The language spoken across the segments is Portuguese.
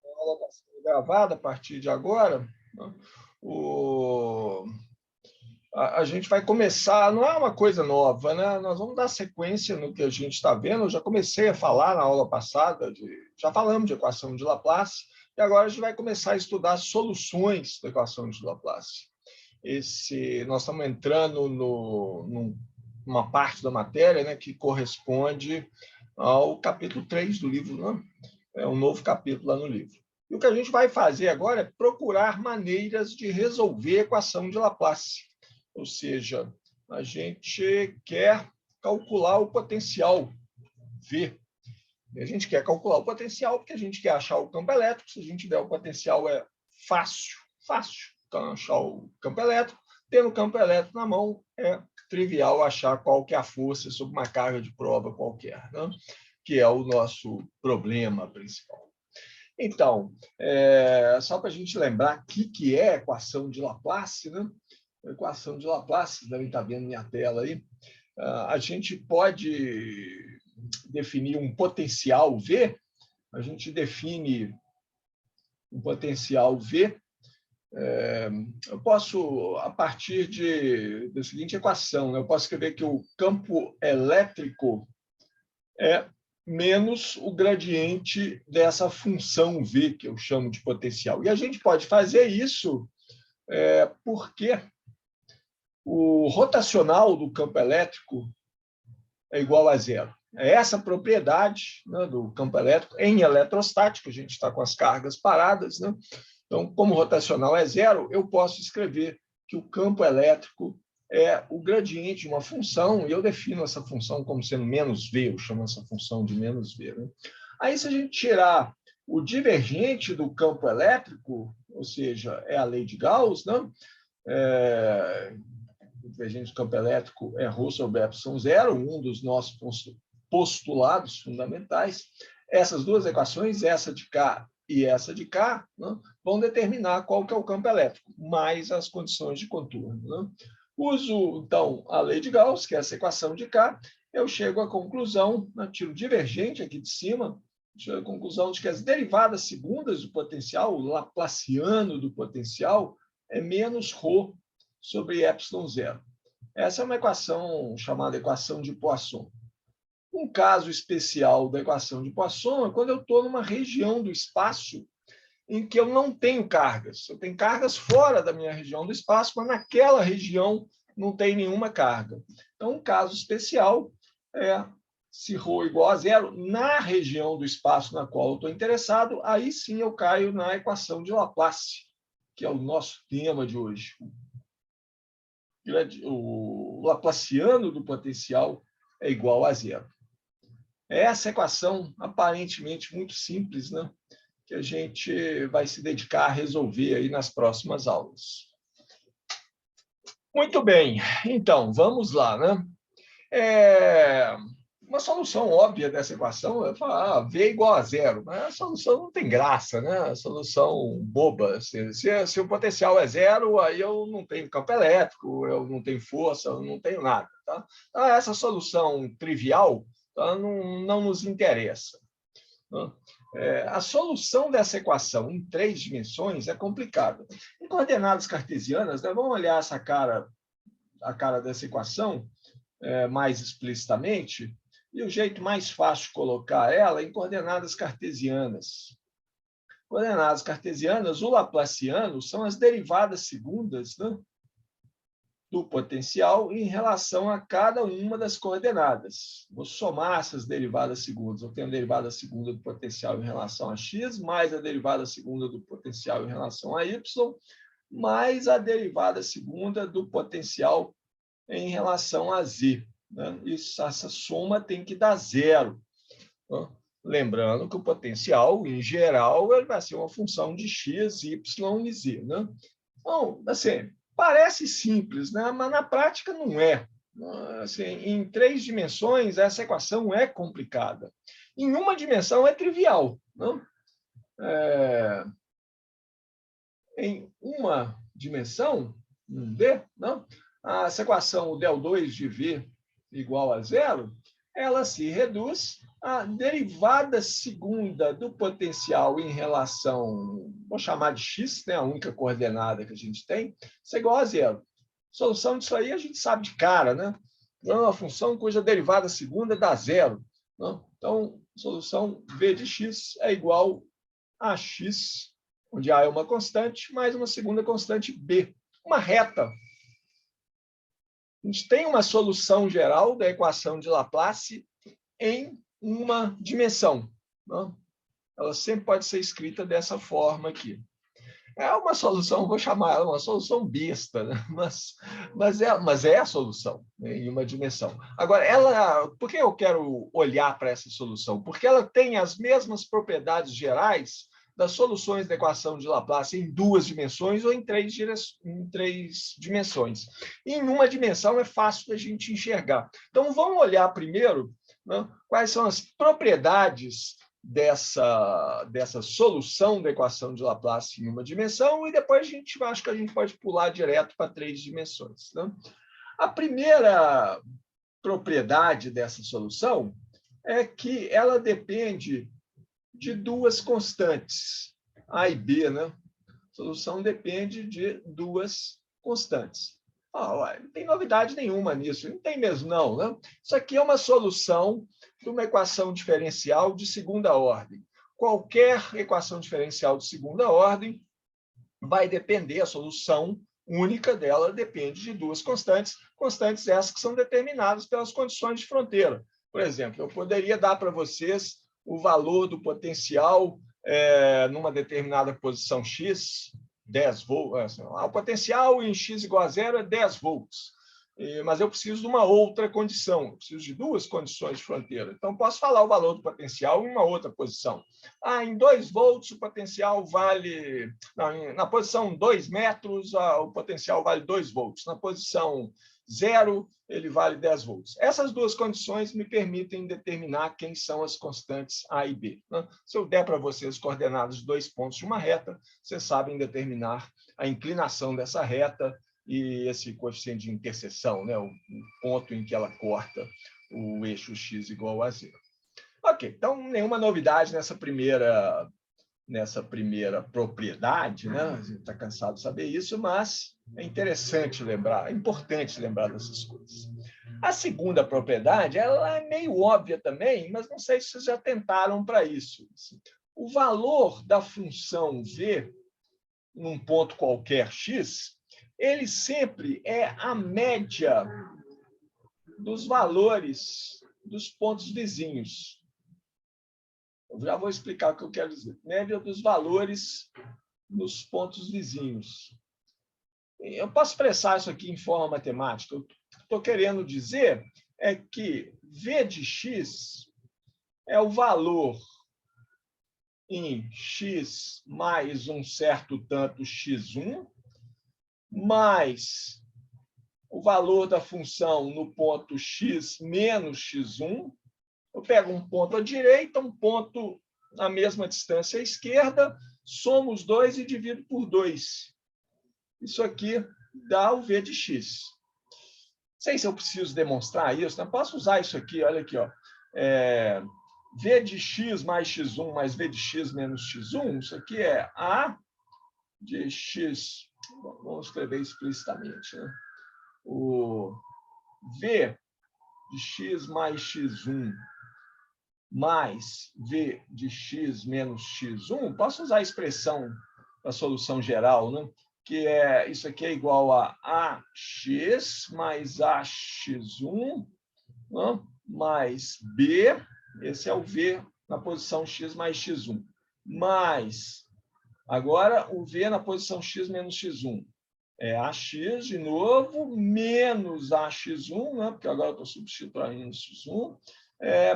A aula está sendo gravada a partir de agora. Né? O... A gente vai começar, não é uma coisa nova, né? Nós vamos dar sequência no que a gente está vendo. Eu já comecei a falar na aula passada, já falamos de equação de Laplace, e agora a gente vai começar a estudar soluções da equação de Laplace. Nós estamos entrando numa parte da matéria, né, que corresponde ao capítulo 3 do livro, né? É um novo capítulo lá no livro. E o que a gente vai fazer agora é procurar maneiras de resolver a equação de Laplace. Ou seja, a gente quer calcular o potencial V. E a gente quer calcular o potencial porque a gente quer achar o campo elétrico. Se a gente der o potencial, é fácil. Então, achar o campo elétrico. Tendo o campo elétrico na mão, é trivial achar qual que é a força sobre uma carga de prova qualquer, né? Que é o nosso problema principal. Então, só para a gente lembrar o que é a equação de Laplace, né? A equação de Laplace, vocês devem estar vendo minha tela aí. A gente pode definir um potencial V, a gente define um potencial V. Eu posso, a partir da seguinte equação, eu posso escrever que o campo elétrico é menos o gradiente dessa função V, que eu chamo de potencial. E a gente pode fazer isso porque o rotacional do campo elétrico é igual a zero. É essa propriedade, né, do campo elétrico em eletrostática, a gente está com as cargas paradas, né? Então, como o rotacional é zero, eu posso escrever que o campo elétrico é o gradiente de uma função, e eu defino essa função como sendo menos V, eu chamo essa função de menos V. Né? Aí, se a gente tirar o divergente do campo elétrico, ou seja, é a lei de Gauss, né? O divergente do campo elétrico é ρ sobre ε0, um dos nossos postulados fundamentais. Essas duas equações, essa de cá e essa de cá, né, vão determinar qual que é o campo elétrico, mais as condições de contorno. Né? Uso, então, a lei de Gauss, que é essa equação de cá, eu chego à conclusão, né, tiro divergente aqui de cima, chego à conclusão de que as derivadas segundas do potencial, o laplaciano do potencial, é menos ρ sobre ε0. Essa é uma equação chamada equação de Poisson. Um caso especial da equação de Poisson é quando eu estou numa região do espaço em que eu não tenho cargas. Eu tenho cargas fora da minha região do espaço, mas naquela região não tem nenhuma carga. Então, um caso especial é se ρ igual a zero na região do espaço na qual eu estou interessado, aí sim eu caio na equação de Laplace, que é o nosso tema de hoje. O laplaciano do potencial é igual a zero. É essa equação aparentemente muito simples, né, que a gente vai se dedicar a resolver aí nas próximas aulas. Muito bem, então, vamos lá, né? Uma solução óbvia dessa equação é falar V igual a zero, mas a solução não tem graça, né? A solução boba. Se o potencial é zero, aí eu não tenho campo elétrico, eu não tenho força, eu não tenho nada. Tá? Então, essa solução trivial, tá, não nos interessa. Tá? A solução dessa equação em 3 dimensões é complicada. Em coordenadas cartesianas, né, vamos olhar a cara dessa equação mais explicitamente, e o jeito mais fácil de colocar ela é em coordenadas cartesianas. Coordenadas cartesianas, o laplaciano, são as derivadas segundas, né, do potencial em relação a cada uma das coordenadas. Vou somar essas derivadas segundas. Eu tenho a derivada segunda do potencial em relação a x, mais a derivada segunda do potencial em relação a y, mais a derivada segunda do potencial em relação a z. Né? Essa soma tem que dar zero. Né? Lembrando que o potencial, em geral, ele vai ser uma função de x, y e z. Né? Então, assim, parece simples, né? Mas na prática não é. Assim, em 3 dimensões, essa equação é complicada. Em uma dimensão, é trivial. Né? Em uma dimensão, um D, não? Essa equação, o del2 de V igual a zero, ela se reduz à derivada segunda do potencial em relação, vou chamar de x, né, a única coordenada que a gente tem, isso é igual a zero. Solução disso aí a gente sabe de cara, né? É uma função cuja derivada segunda dá zero. Né? Então, solução v de x é igual a x, onde a é uma constante, mais uma segunda constante b. Uma reta. A gente tem uma solução geral da equação de Laplace em uma dimensão. Né? Ela sempre pode ser escrita dessa forma aqui. É uma solução, vou chamar ela uma solução besta, né? mas é a solução, né, em uma dimensão. Agora, por que eu quero olhar para essa solução? Porque ela tem as mesmas propriedades gerais das soluções da equação de Laplace em duas dimensões ou em três dimensões. E em uma dimensão é fácil da gente enxergar. Então, vamos olhar primeiro, né, quais são as propriedades dessa solução da equação de Laplace em uma dimensão, e depois acho que a gente pode pular direto para três dimensões. Né? A primeira propriedade dessa solução é que ela depende de duas constantes, A e B. Né? A solução depende de duas constantes. Não tem novidade nenhuma nisso, não tem mesmo, não. Né? Isso aqui é uma solução de uma equação diferencial de segunda ordem. Qualquer equação diferencial de segunda ordem vai depender, a solução única dela depende de duas constantes, constantes essas que são determinadas pelas condições de fronteira. Por exemplo, eu poderia dar para vocês o valor do potencial numa determinada posição x, 10 volts. O potencial em x igual a zero é 10 volts. Mas eu preciso de uma outra condição, eu preciso de duas condições de fronteira. Então, posso falar o valor do potencial em uma outra posição. Em 2 volts, o potencial vale... Não, na posição 2 metros, o potencial vale 2 volts. Na posição 0, ele vale 10 volts. Essas duas condições me permitem determinar quem são as constantes A e B. Né? Se eu der para vocês coordenadas de 2 pontos de uma reta, vocês sabem determinar a inclinação dessa reta e esse coeficiente de interseção, né? O ponto em que ela corta o eixo x igual a zero. Ok, então nenhuma novidade nessa primeira propriedade, né? A gente está cansado de saber isso, mas é interessante lembrar, é importante lembrar dessas coisas. A segunda propriedade, ela é meio óbvia também, mas não sei se vocês já tentaram para isso. O valor da função v num ponto qualquer x, ele sempre é a média dos valores dos pontos vizinhos. Eu já vou explicar o que eu quero dizer. Média dos valores nos pontos vizinhos. Eu posso expressar isso aqui em forma matemática. O que estou querendo dizer é que v de x é o valor em x mais um certo tanto x1, mais o valor da função no ponto x menos x1. Eu pego um ponto à direita, um ponto na mesma distância à esquerda, somo os dois e divido por 2. Isso aqui dá o v de x. Não sei se eu preciso demonstrar isso, não posso usar isso aqui, olha aqui, ó. V de x mais x1 mais v de x menos x1, isso aqui é A de x. Vamos escrever explicitamente. Né? O v de x mais x1 mais v de x menos x1, posso usar a expressão da solução geral, né? Que isso aqui é igual a ax mais ax1, né? Mais b, esse é o v na posição x mais x1, mais, agora, o v na posição x menos x1. É ax de novo, menos ax1, né? Porque agora eu estou substituindo x1,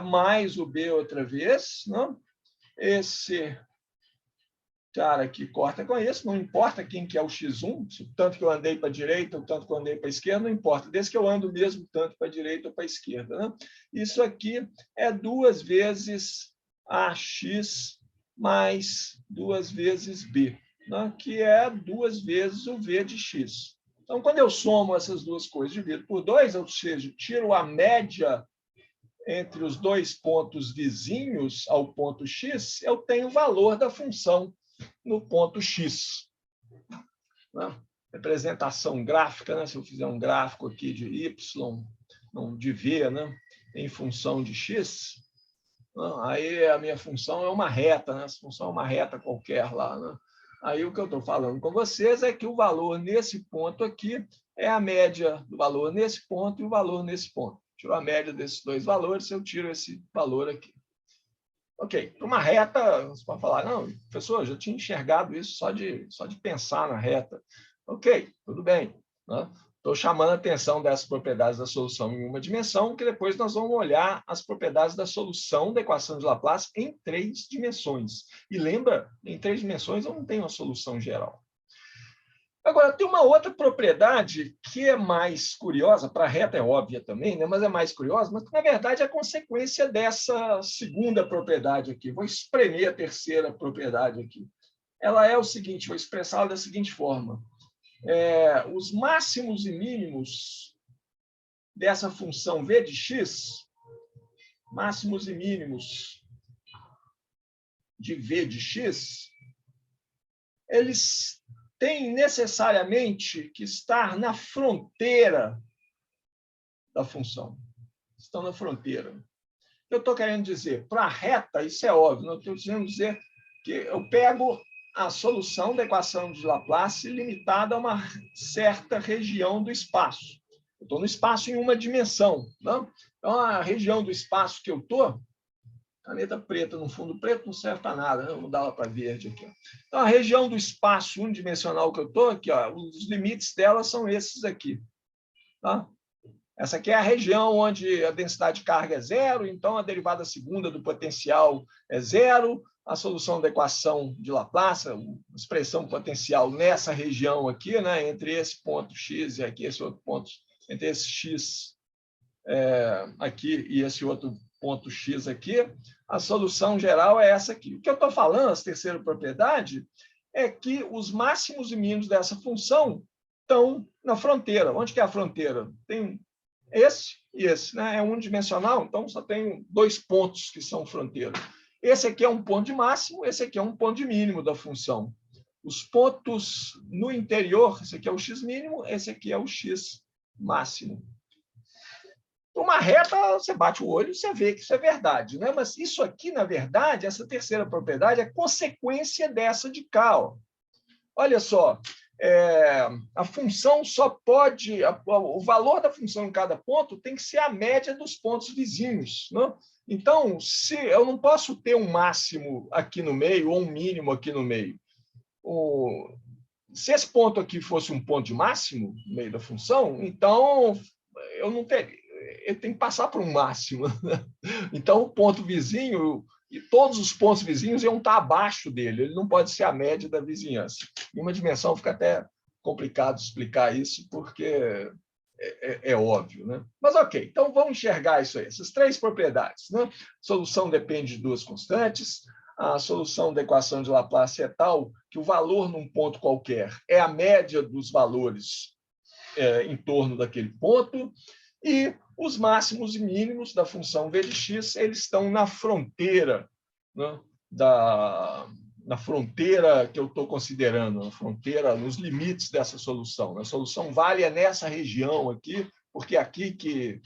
mais o b outra vez. Né? Esse cara aqui corta com esse, não importa quem que é o x1, o tanto que eu andei para a direita, o tanto que eu andei para a esquerda, não importa, desde que eu ando o mesmo tanto para a direita ou para a esquerda. Né? Isso aqui é 2 vezes ax mais 2 vezes b, né? Que é 2 vezes o v de x. Então, quando eu somo essas duas coisas, divido por 2, ou seja, tiro a média entre os dois pontos vizinhos ao ponto x, eu tenho o valor da função no ponto x. Né? Representação gráfica, né? Se eu fizer um gráfico aqui de y, não, de v, né? Em função de x, né? Aí a minha função é uma reta, né? Essa função é uma reta qualquer lá. Né? Aí o que eu estou falando com vocês é que o valor nesse ponto aqui é a média do valor nesse ponto e o valor nesse ponto. Tiro a média desses dois valores, eu tiro esse valor aqui. Ok, para uma reta, você pode falar, não, professor, eu já tinha enxergado isso só de pensar na reta. Ok, tudo bem. Estou chamando a atenção dessas propriedades da solução em uma dimensão, que depois nós vamos olhar as propriedades da solução da equação de Laplace em 3 dimensões. E lembra, em 3 dimensões eu não tenho uma solução geral. Agora, tem uma outra propriedade que é mais curiosa, para a reta é óbvia também, né? Mas é mais curiosa, mas que, na verdade, é a consequência dessa segunda propriedade aqui. Vou espremer a terceira propriedade aqui. Ela é o seguinte, vou expressá-la da seguinte forma. Os máximos e mínimos dessa função v de x, máximos e mínimos de v de x, eles têm necessariamente que estar na fronteira da função. Estão na fronteira. Eu estou querendo dizer, para a reta, isso é óbvio, não estou querendo dizer que eu pego a solução da equação de Laplace limitada a uma certa região do espaço. Eu estou no espaço em uma dimensão. Não? Então, a região do espaço que eu estou, caneta preta no fundo preto não serve para nada, né? Vou mudar ela para verde aqui. Então, a região do espaço unidimensional que eu estou aqui, ó, os limites dela são esses aqui. Tá? Essa aqui é a região onde a densidade de carga é zero, então a derivada segunda do potencial é zero, a solução da equação de Laplace, a expressão potencial nessa região aqui, né, entre esse ponto x e aqui, esse outro ponto, entre esse x aqui e esse outro ponto x aqui, a solução geral é essa aqui. O que eu estou falando, essa terceira propriedade, é que os máximos e mínimos dessa função estão na fronteira. Onde que é a fronteira? Tem esse e esse, né? É unidimensional, então só tem 2 pontos que são fronteira. Esse aqui é um ponto de máximo, esse aqui é um ponto de mínimo da função. Os pontos no interior, esse aqui é o x mínimo, esse aqui é o x máximo. Uma reta, você bate o olho e você vê que isso é verdade, né? Mas isso aqui, na verdade, essa terceira propriedade é consequência dessa de cá. Ó. Olha só, a função só pode... O valor da função em cada ponto tem que ser a média dos pontos vizinhos. Né? Então, se eu não posso ter um máximo aqui no meio ou um mínimo aqui no meio. Se esse ponto aqui fosse um ponto de máximo no meio da função, então eu não teria... Ele tem que passar por um máximo. Então, o ponto vizinho e todos os pontos vizinhos iam estar abaixo dele. Ele não pode ser a média da vizinhança. Em uma dimensão fica até complicado explicar isso, porque é óbvio. Né? Mas, ok, então vamos enxergar isso aí. Essas 3 propriedades. Né? A solução depende de 2 constantes. A solução da equação de Laplace é tal que o valor num ponto qualquer é a média dos valores em torno daquele ponto. E os máximos e mínimos da função v de x, eles estão na fronteira, né, na fronteira que eu estou considerando, na fronteira, nos limites dessa solução. A solução vale é nessa região aqui, porque é aqui que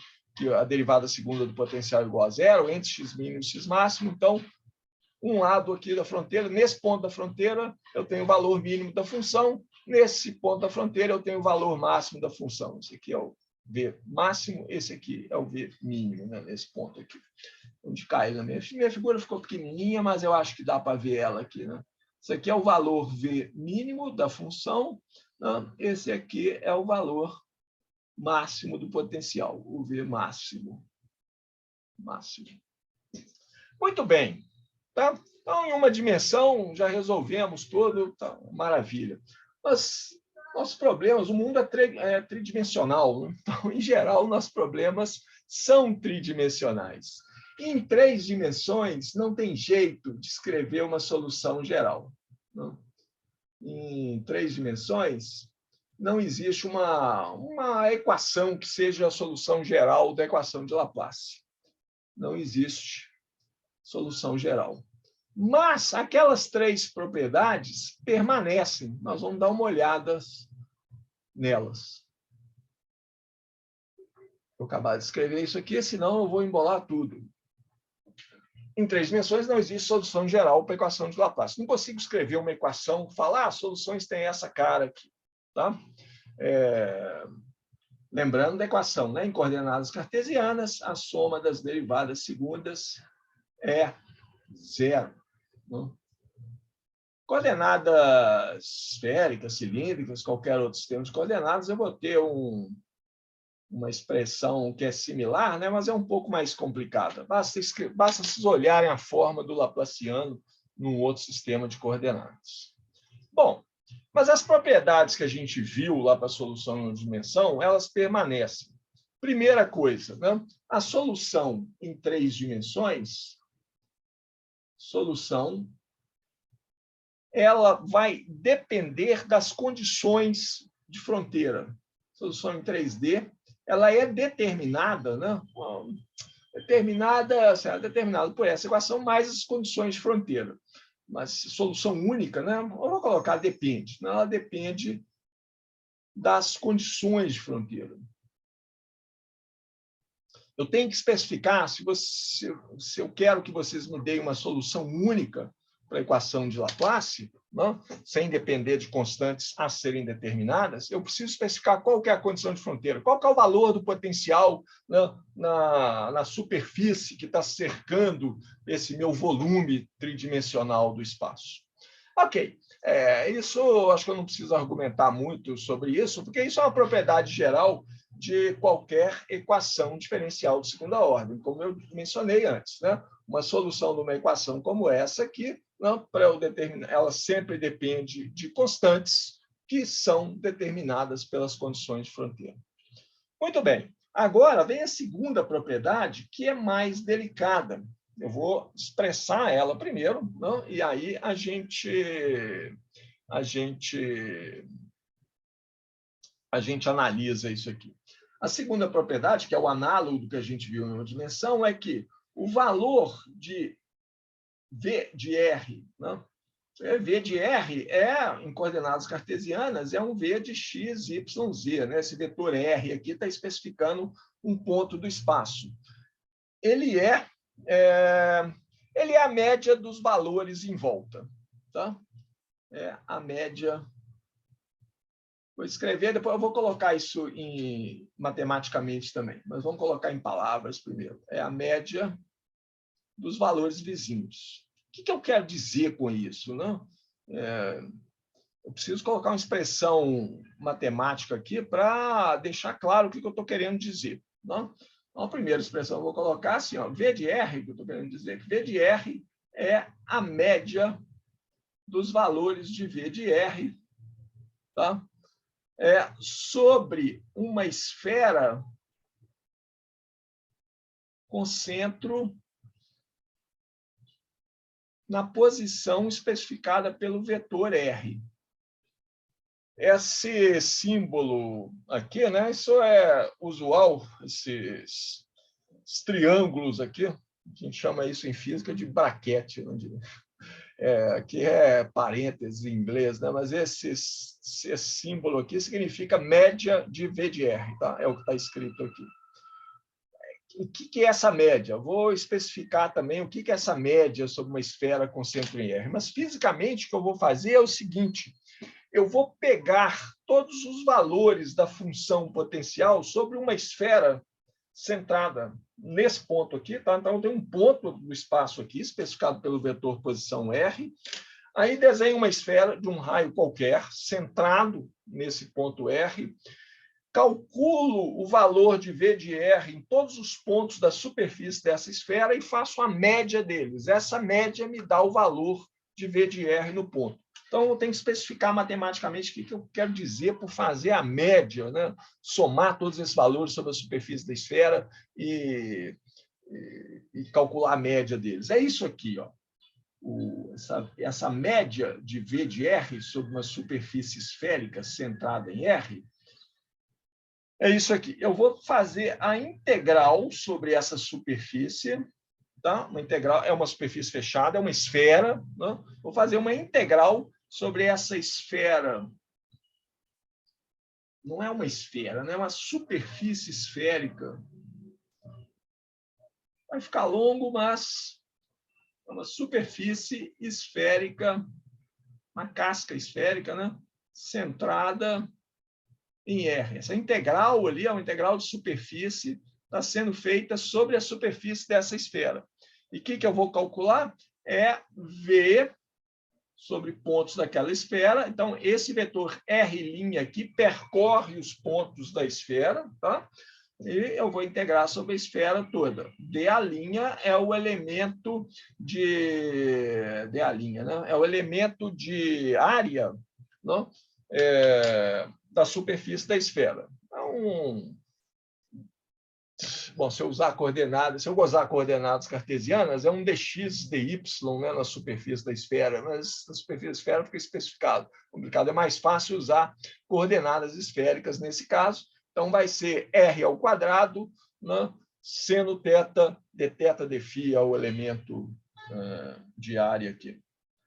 a derivada segunda do potencial é igual a zero, entre x mínimo e x máximo. Então, um lado aqui da fronteira, nesse ponto da fronteira, eu tenho o valor mínimo da função, nesse ponto da fronteira, eu tenho o valor máximo da função. Esse aqui é o V máximo, esse aqui é o V mínimo, né, nesse ponto aqui. Onde cai na minha figura ficou pequenininha, mas eu acho que dá para ver ela aqui. Né? Esse aqui é o valor V mínimo da função, né? Esse aqui é o valor máximo do potencial, o V máximo. Muito bem. Tá? Então, em uma dimensão, já resolvemos tudo, tá? Maravilha. Mas nossos problemas, o mundo é tridimensional, né? Então, em geral, nossos problemas são tridimensionais. E em 3 dimensões, não tem jeito de escrever uma solução geral. Né? Em 3 dimensões, não existe uma equação que seja a solução geral da equação de Laplace. não existe solução geral. Mas aquelas três propriedades permanecem. Nós vamos dar uma olhada nelas. Vou acabar de escrever isso aqui, senão eu vou embolar tudo. Em três dimensões não existe solução geral para a equação de Laplace. Não consigo escrever uma equação, falar, as soluções têm essa cara aqui. Tá? Lembrando da equação, né? Em coordenadas cartesianas, a soma das derivadas segundas é zero. Né? Coordenadas esféricas, cilíndricas, qualquer outro sistema de coordenadas, eu vou ter uma expressão que é similar, né? Mas é um pouco mais complicada. Basta vocês olharem a forma do Laplaciano num outro sistema de coordenadas. Bom, mas as propriedades que a gente viu lá para a solução em uma dimensão, elas permanecem. Primeira coisa, né? A solução em três dimensões, ela vai depender das condições de fronteira. Solução em 3D, ela é determinada, né? Determinada por essa equação mais as condições de fronteira. Mas solução única, né? Eu vou colocar depende. Né? Ela depende das condições de fronteira. Eu tenho que especificar se eu quero que vocês me deem uma solução única para a equação de Laplace, não? Sem depender de constantes a serem determinadas, eu preciso especificar qual que é a condição de fronteira, qual que é o valor do potencial, né, na superfície que está cercando esse meu volume tridimensional do espaço. Ok, isso acho que eu não preciso argumentar muito sobre isso, porque isso é uma propriedade geral de qualquer equação diferencial de segunda ordem, como eu mencionei antes, né? Uma solução de uma equação como essa aqui, para eu determinar, ela sempre depende de constantes que são determinadas pelas condições de fronteira. Muito bem. Agora vem a segunda propriedade, que é mais delicada. Eu vou expressar ela primeiro, não? E aí a gente analisa isso aqui. A segunda propriedade, que é o análogo do que a gente viu em uma dimensão, é que o valor de V de R, né? V de R em coordenadas cartesianas, é um V de x, y, z. Né? Esse vetor R aqui está especificando um ponto do espaço. Ele é a média dos valores em volta. Tá? É a média. Vou escrever, depois eu vou colocar isso matematicamente também, mas vamos colocar em palavras primeiro. É a média dos valores vizinhos. O que eu quero dizer com isso? Não? Eu preciso colocar uma expressão matemática aqui para deixar claro o que eu estou querendo dizer. Não? Então, a primeira expressão eu vou colocar assim, ó, V de R, que eu estou querendo dizer que V de R é a média dos valores de V de R, tá? Sobre uma esfera com centro na posição especificada pelo vetor R. Esse símbolo aqui, né? Isso é usual, esses triângulos aqui, a gente chama isso em física de braquete, que é parênteses em inglês, né? Mas esse símbolo aqui significa média de V de R, tá? É o que está escrito aqui. O que é essa média? Vou especificar também o que é essa média sobre uma esfera com centro em R. Mas, fisicamente, o que eu vou fazer é o seguinte: eu vou pegar todos os valores da função potencial sobre uma esfera centrada nesse ponto aqui. Tá? Então, eu tenho um ponto do espaço aqui, especificado pelo vetor posição R. Aí, desenho uma esfera de um raio qualquer, centrado nesse ponto R. Calculo o valor de V de R em todos os pontos da superfície dessa esfera e faço a média deles. Essa média me dá o valor de V de R no ponto. Então, eu tenho que especificar matematicamente o que eu quero dizer por fazer a média, né? Somar todos esses valores sobre a superfície da esfera e calcular a média deles. É isso aqui, ó. Essa média de V de R sobre uma superfície esférica centrada em R É isso aqui. Eu vou fazer a integral sobre essa superfície. Tá? Uma integral é uma superfície fechada, é uma esfera. Né? Vou fazer uma integral sobre essa esfera. Não é uma esfera, né? É uma superfície esférica. Vai ficar longo, mas é uma superfície esférica, uma casca esférica, né? Centrada em R. Essa integral ali é uma integral de superfície, está sendo feita sobre a superfície dessa esfera. E o que eu vou calcular? É V sobre pontos daquela esfera. Então, esse vetor R' aqui percorre os pontos da esfera, tá? E eu vou integrar sobre a esfera toda. dA' é o elemento de... dA', né? É o elemento de área, não? Da superfície da esfera. Então, bom, se eu usar coordenadas, se eu gozar coordenadas cartesianas, é um dx, dy, né, na superfície da esfera, mas na superfície da esfera fica especificado. Complicado, é mais fácil usar coordenadas esféricas nesse caso. Então, vai ser r ao quadrado, né, seno θ, dθ, dφ é o elemento de área aqui.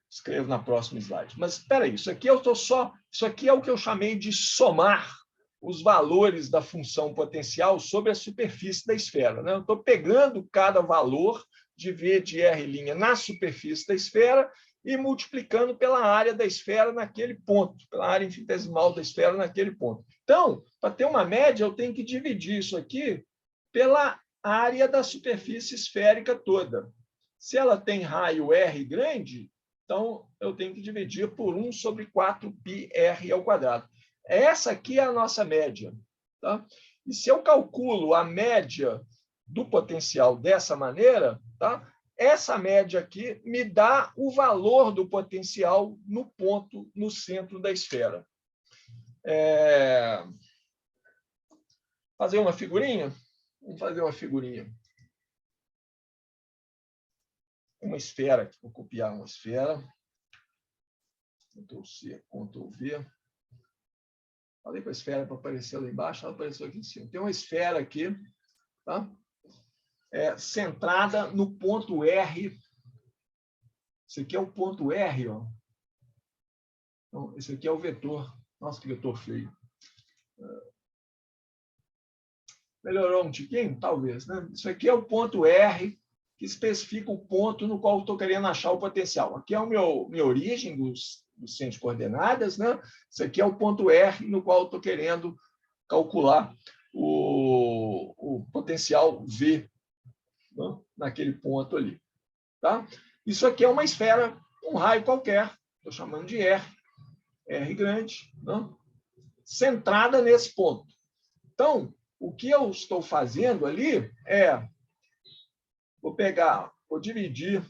Escrevo na próxima slide. Mas espera aí, isso aqui é o que eu chamei de somar os valores da função potencial sobre a superfície da esfera. Né? Eu estou pegando cada valor de V de R' na superfície da esfera e multiplicando pela área da esfera naquele ponto, pela área infinitesimal da esfera naquele ponto. Então, para ter uma média, eu tenho que dividir isso aqui pela área da superfície esférica toda. Se ela tem raio R grande, então eu tenho que dividir por 1 sobre 4πr ao quadrado. Essa aqui é a nossa média. Tá? E se eu calculo a média do potencial dessa maneira, tá? Essa média aqui me dá o valor do potencial no ponto no centro da esfera. Fazer uma figurinha? Vamos fazer uma figurinha. Uma esfera, vou copiar uma esfera. Ctrl+C, Ctrl+V. Falei com a esfera para aparecer lá embaixo, ela apareceu aqui em cima. Tem uma esfera aqui, tá? Centrada no ponto R. Esse aqui é o ponto R, ó. Então, esse aqui é o vetor. Nossa, que vetor feio. Melhorou um tiquinho? Talvez, né? Isso aqui é o ponto R, que especifica o ponto no qual eu estou querendo achar o potencial. Aqui é a minha origem dos centros de coordenadas, né? Isso aqui é o ponto R no qual eu estou querendo calcular o potencial V, né? Naquele ponto ali. Tá? Isso aqui é uma esfera, um raio qualquer, estou chamando de R, R grande, né? Centrada nesse ponto. Então, o que eu estou fazendo ali vou dividir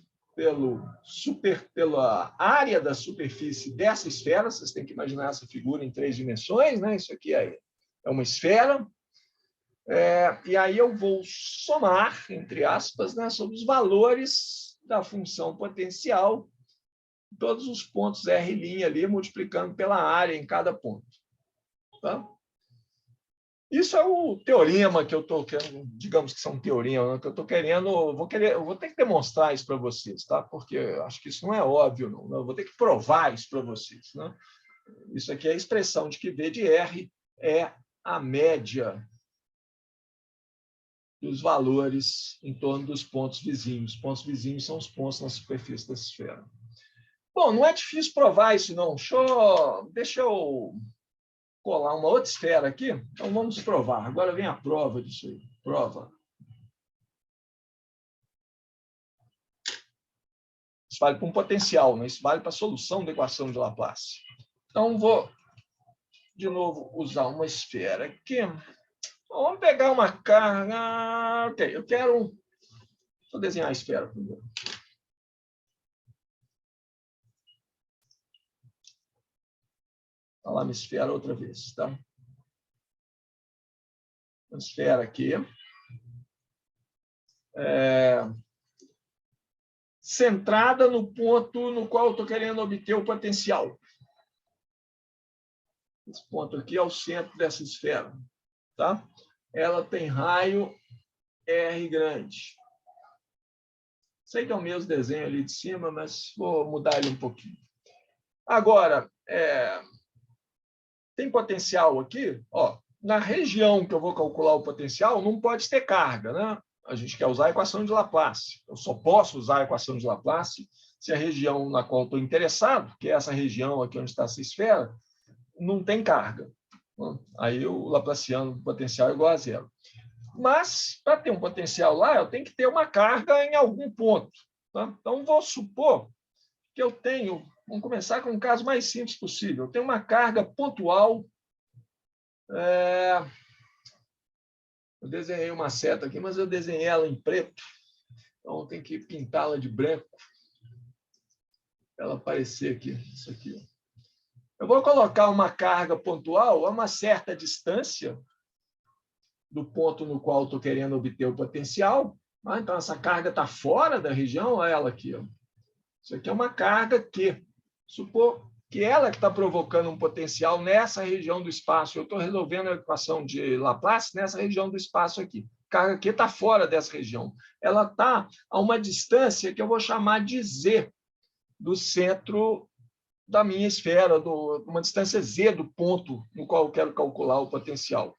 pela área da superfície dessa esfera. Vocês têm que imaginar essa figura em 3 dimensões, né? Isso aqui é uma esfera. E aí eu vou somar, entre aspas, né, sobre os valores da função potencial, todos os pontos R' ali, multiplicando pela área em cada ponto. Tá? Isso é o teorema que eu estou querendo, digamos que são um teorema, que eu estou querendo, eu vou ter que demonstrar isso para vocês, tá? Porque eu acho que isso não é óbvio, não. Eu vou ter que provar isso para vocês. Né? Isso aqui é a expressão de que V de R é a média dos valores em torno dos pontos vizinhos. Os pontos vizinhos são os pontos na superfície da esfera. Bom, não é difícil provar isso, não. Deixa eu colar uma outra esfera aqui. Então, vamos provar. Agora vem a prova disso aí. Prova. Isso vale para um potencial, né? Isso vale para a solução da equação de Laplace. Então, vou, de novo, usar uma esfera aqui. Vamos pegar uma carga. Ok, eu quero... Deixa eu desenhar a esfera primeiro. Olha lá, minha esfera outra vez, tá? Uma esfera aqui. Centrada no ponto no qual eu estou querendo obter o potencial. Esse ponto aqui é o centro dessa esfera. tá? Ela tem raio R grande. Sei que é o mesmo desenho ali de cima, mas vou mudar ele um pouquinho. Agora, tem potencial aqui, ó, na região que eu vou calcular o potencial, não pode ter carga, né? A gente quer usar a equação de Laplace. Eu só posso usar a equação de Laplace se a região na qual estou interessado, que é essa região aqui onde está essa esfera, não tem carga. Aí o Laplaciano do potencial é igual a zero. Mas, para ter um potencial lá, eu tenho que ter uma carga em algum ponto. Tá? Então, vou supor que eu tenho, vamos começar com um caso mais simples possível, eu tenho uma carga pontual. Eu desenhei uma seta aqui, mas eu desenhei ela em preto, então tem que pintá-la de branco para ela aparecer aqui, isso aqui. Eu vou colocar uma carga pontual a uma certa distância do ponto no qual estou querendo obter o potencial. Então, essa carga está fora da região, olha ela aqui. Ó. Isso aqui é uma carga Q. Supor que ela está provocando um potencial nessa região do espaço. Eu estou resolvendo a equação de Laplace nessa região do espaço aqui. A carga Q está fora dessa região. Ela está a uma distância que eu vou chamar de Z do centro da minha esfera, uma distância Z do ponto no qual eu quero calcular o potencial.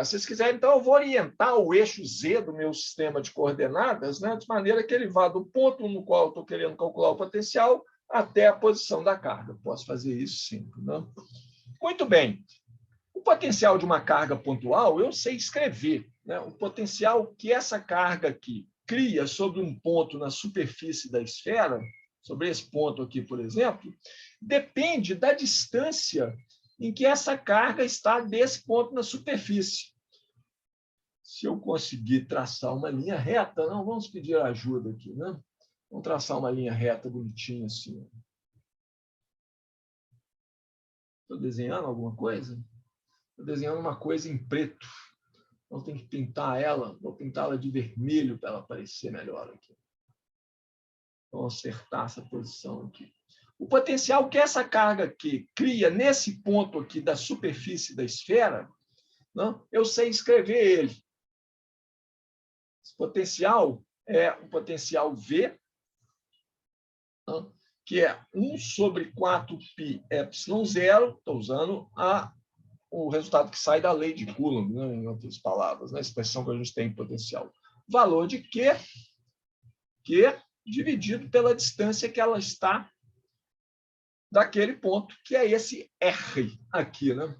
Se vocês quiserem, então, eu vou orientar o eixo Z do meu sistema de coordenadas, né, de maneira que ele vá do ponto no qual eu estou querendo calcular o potencial até a posição da carga. Posso fazer isso sim. Né? Muito bem. O potencial de uma carga pontual, eu sei escrever. Né? O potencial que essa carga aqui cria sobre um ponto na superfície da esfera, sobre esse ponto aqui, por exemplo, depende da distância em que essa carga está desse ponto na superfície. Se eu conseguir traçar uma linha reta, não, vamos pedir ajuda aqui, né? Vamos traçar uma linha reta bonitinha assim. Estou desenhando alguma coisa? Estou desenhando uma coisa em preto. Então, tem que pintar ela, vou pintá-la de vermelho para ela aparecer melhor aqui. Vamos acertar essa posição aqui. O potencial que essa carga aqui cria nesse ponto aqui da superfície da esfera, não, eu sei escrever ele. Esse potencial é o potencial V, não, que é 1 sobre 4π ε0, estou usando o resultado que sai da lei de Coulomb, né, em outras palavras, na expressão que a gente tem em potencial. Valor de Q dividido pela distância que ela está daquele ponto, que é esse R aqui, né?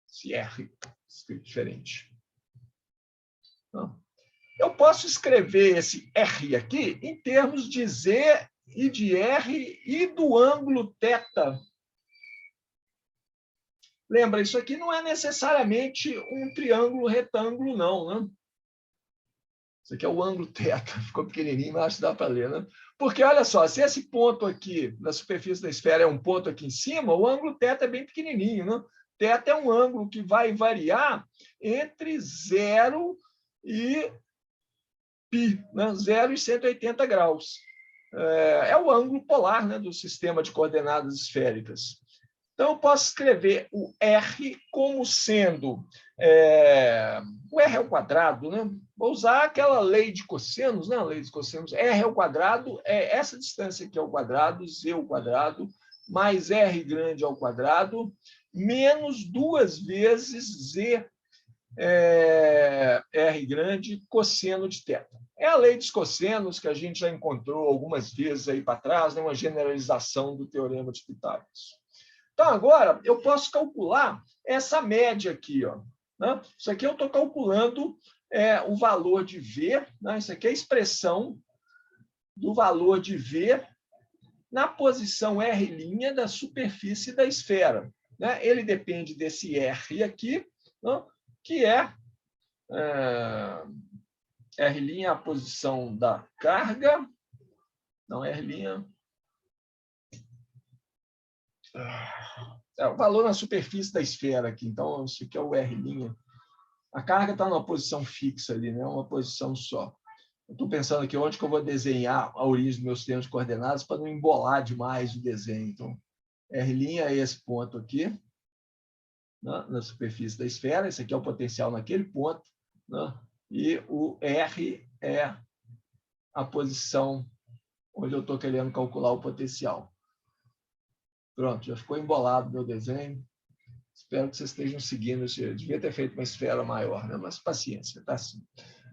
Esse R, escrito diferente. Eu posso escrever esse R aqui em termos de Z e de R e do ângulo θ. Lembra, isso aqui não é necessariamente um triângulo retângulo, não, né? Isso aqui é o ângulo θ, ficou pequenininho, mas acho que dá para ler, né? Porque, olha só, se esse ponto aqui na superfície da esfera é um ponto aqui em cima, o ângulo θ é bem pequenininho, né? θ é um ângulo que vai variar entre 0 e π, né? 0 e 180 graus. É o ângulo polar, né, do sistema de coordenadas esféricas. Então, eu posso escrever o R como sendo... o R ao quadrado, né? Vou usar aquela lei de cossenos, né? A lei de cossenos. R ao quadrado é essa distância aqui ao quadrado, Z ao quadrado, mais R grande ao quadrado, menos 2 vezes Z R grande cosseno de θ. É a lei dos cossenos que a gente já encontrou algumas vezes aí para trás, né? Uma generalização do teorema de Pitágoras. Então, agora, eu posso calcular essa média aqui. Ó, né? Isso aqui eu estou calculando o valor de V, né? Isso aqui é a expressão do valor de V na posição R' da superfície da esfera. Né? Ele depende desse R aqui, né? Que é R' é a posição da carga, não, R'... É o valor na superfície da esfera aqui. Então, isso aqui é o R'. A carga está numa posição fixa ali, né? Uma posição só. Eu estou pensando aqui onde que eu vou desenhar a origem do meu sistema de coordenadas para não embolar demais o desenho. Então, R' é esse ponto aqui. né, na superfície da esfera. Esse aqui é o potencial naquele ponto, né, e o R é a posição onde eu estou querendo calcular o potencial. Pronto, já ficou embolado meu desenho. Espero que vocês estejam seguindo. Eu devia ter feito uma esfera maior, né? Mas paciência, tá assim.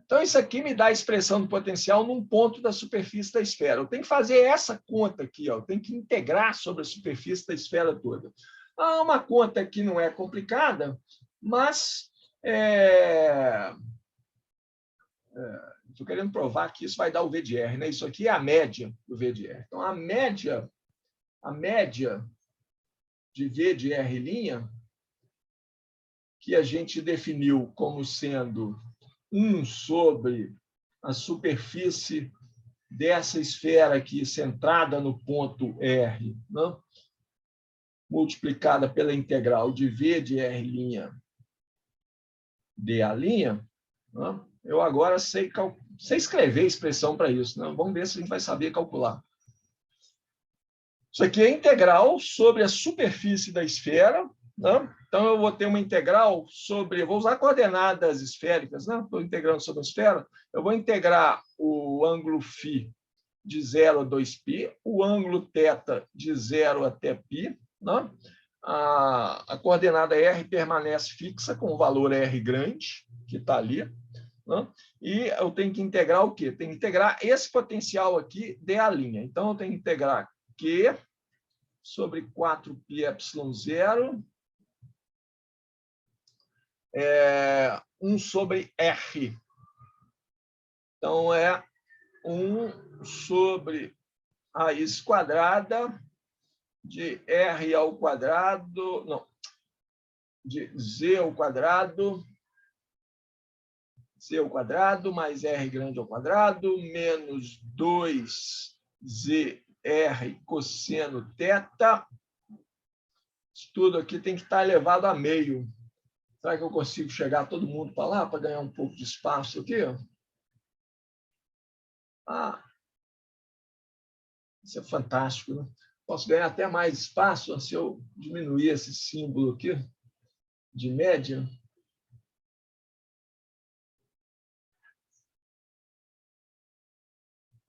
Então, isso aqui me dá a expressão do potencial num ponto da superfície da esfera. Eu tenho que fazer essa conta aqui, ó. Eu tenho que integrar sobre a superfície da esfera toda. Uma conta que não é complicada, mas estou querendo provar que isso vai dar o V de R, né? Isso aqui é a média do V de R. Então, a média de V de R', que a gente definiu como sendo 1 sobre a superfície dessa esfera aqui, centrada no ponto R, né? Multiplicada pela integral de V de R' dA', né? Eu agora sei escrever a expressão para isso, né? Vamos ver se a gente vai saber calcular. Isso aqui é integral sobre a superfície da esfera, né? Então, eu vou ter uma integral sobre... Eu vou usar coordenadas esféricas, né? Estou integrando sobre a esfera. Eu vou integrar o ângulo φ de 0 a 2π, o ângulo θ de 0 até π, né? A coordenada R permanece fixa com o valor R grande, que está ali, né? E eu tenho que integrar o quê? Tenho que integrar esse potencial aqui dA'. Então, eu tenho que integrar Q sobre 4πε0, 1 sobre R. Então, é 1 sobre raiz quadrada de R ao quadrado, não, de Z ao quadrado mais R grande ao quadrado, menos 2ZR cosseno θ. Isso tudo aqui tem que estar elevado a meio. Será que eu consigo chegar todo mundo para lá, para ganhar um pouco de espaço aqui? Isso é fantástico, né? Posso ganhar até mais espaço se eu diminuir esse símbolo aqui de média.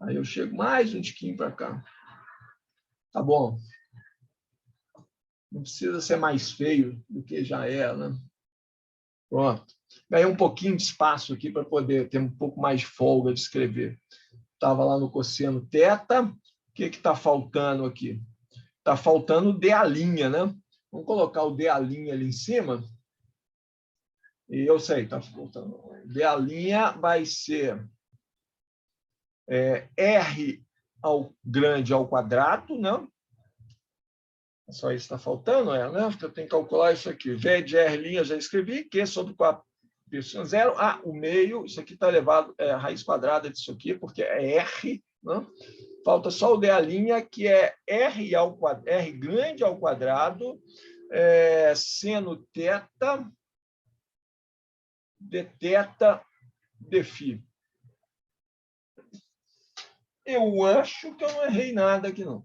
Aí eu chego mais um tiquinho para cá. Tá bom. Não precisa ser mais feio do que já é, né? Pronto. Ganhei um pouquinho de espaço aqui para poder ter um pouco mais de folga de escrever. Estava lá no cosseno θ. O que está faltando aqui? Está faltando o dA', né? Vamos colocar o dA' ali em cima. E eu sei, está faltando. dA' vai ser R ao grande ao quadrado, né? Só isso está faltando, né? Porque eu tenho que calcular isso aqui. V de R' já escrevi, Q sobre 4π0. O meio, isso aqui está elevado a raiz quadrada disso aqui, porque é R, né? Falta só o dA', que é R grande ao quadrado, seno θ dθ dφ. Eu acho que eu não errei nada aqui, não.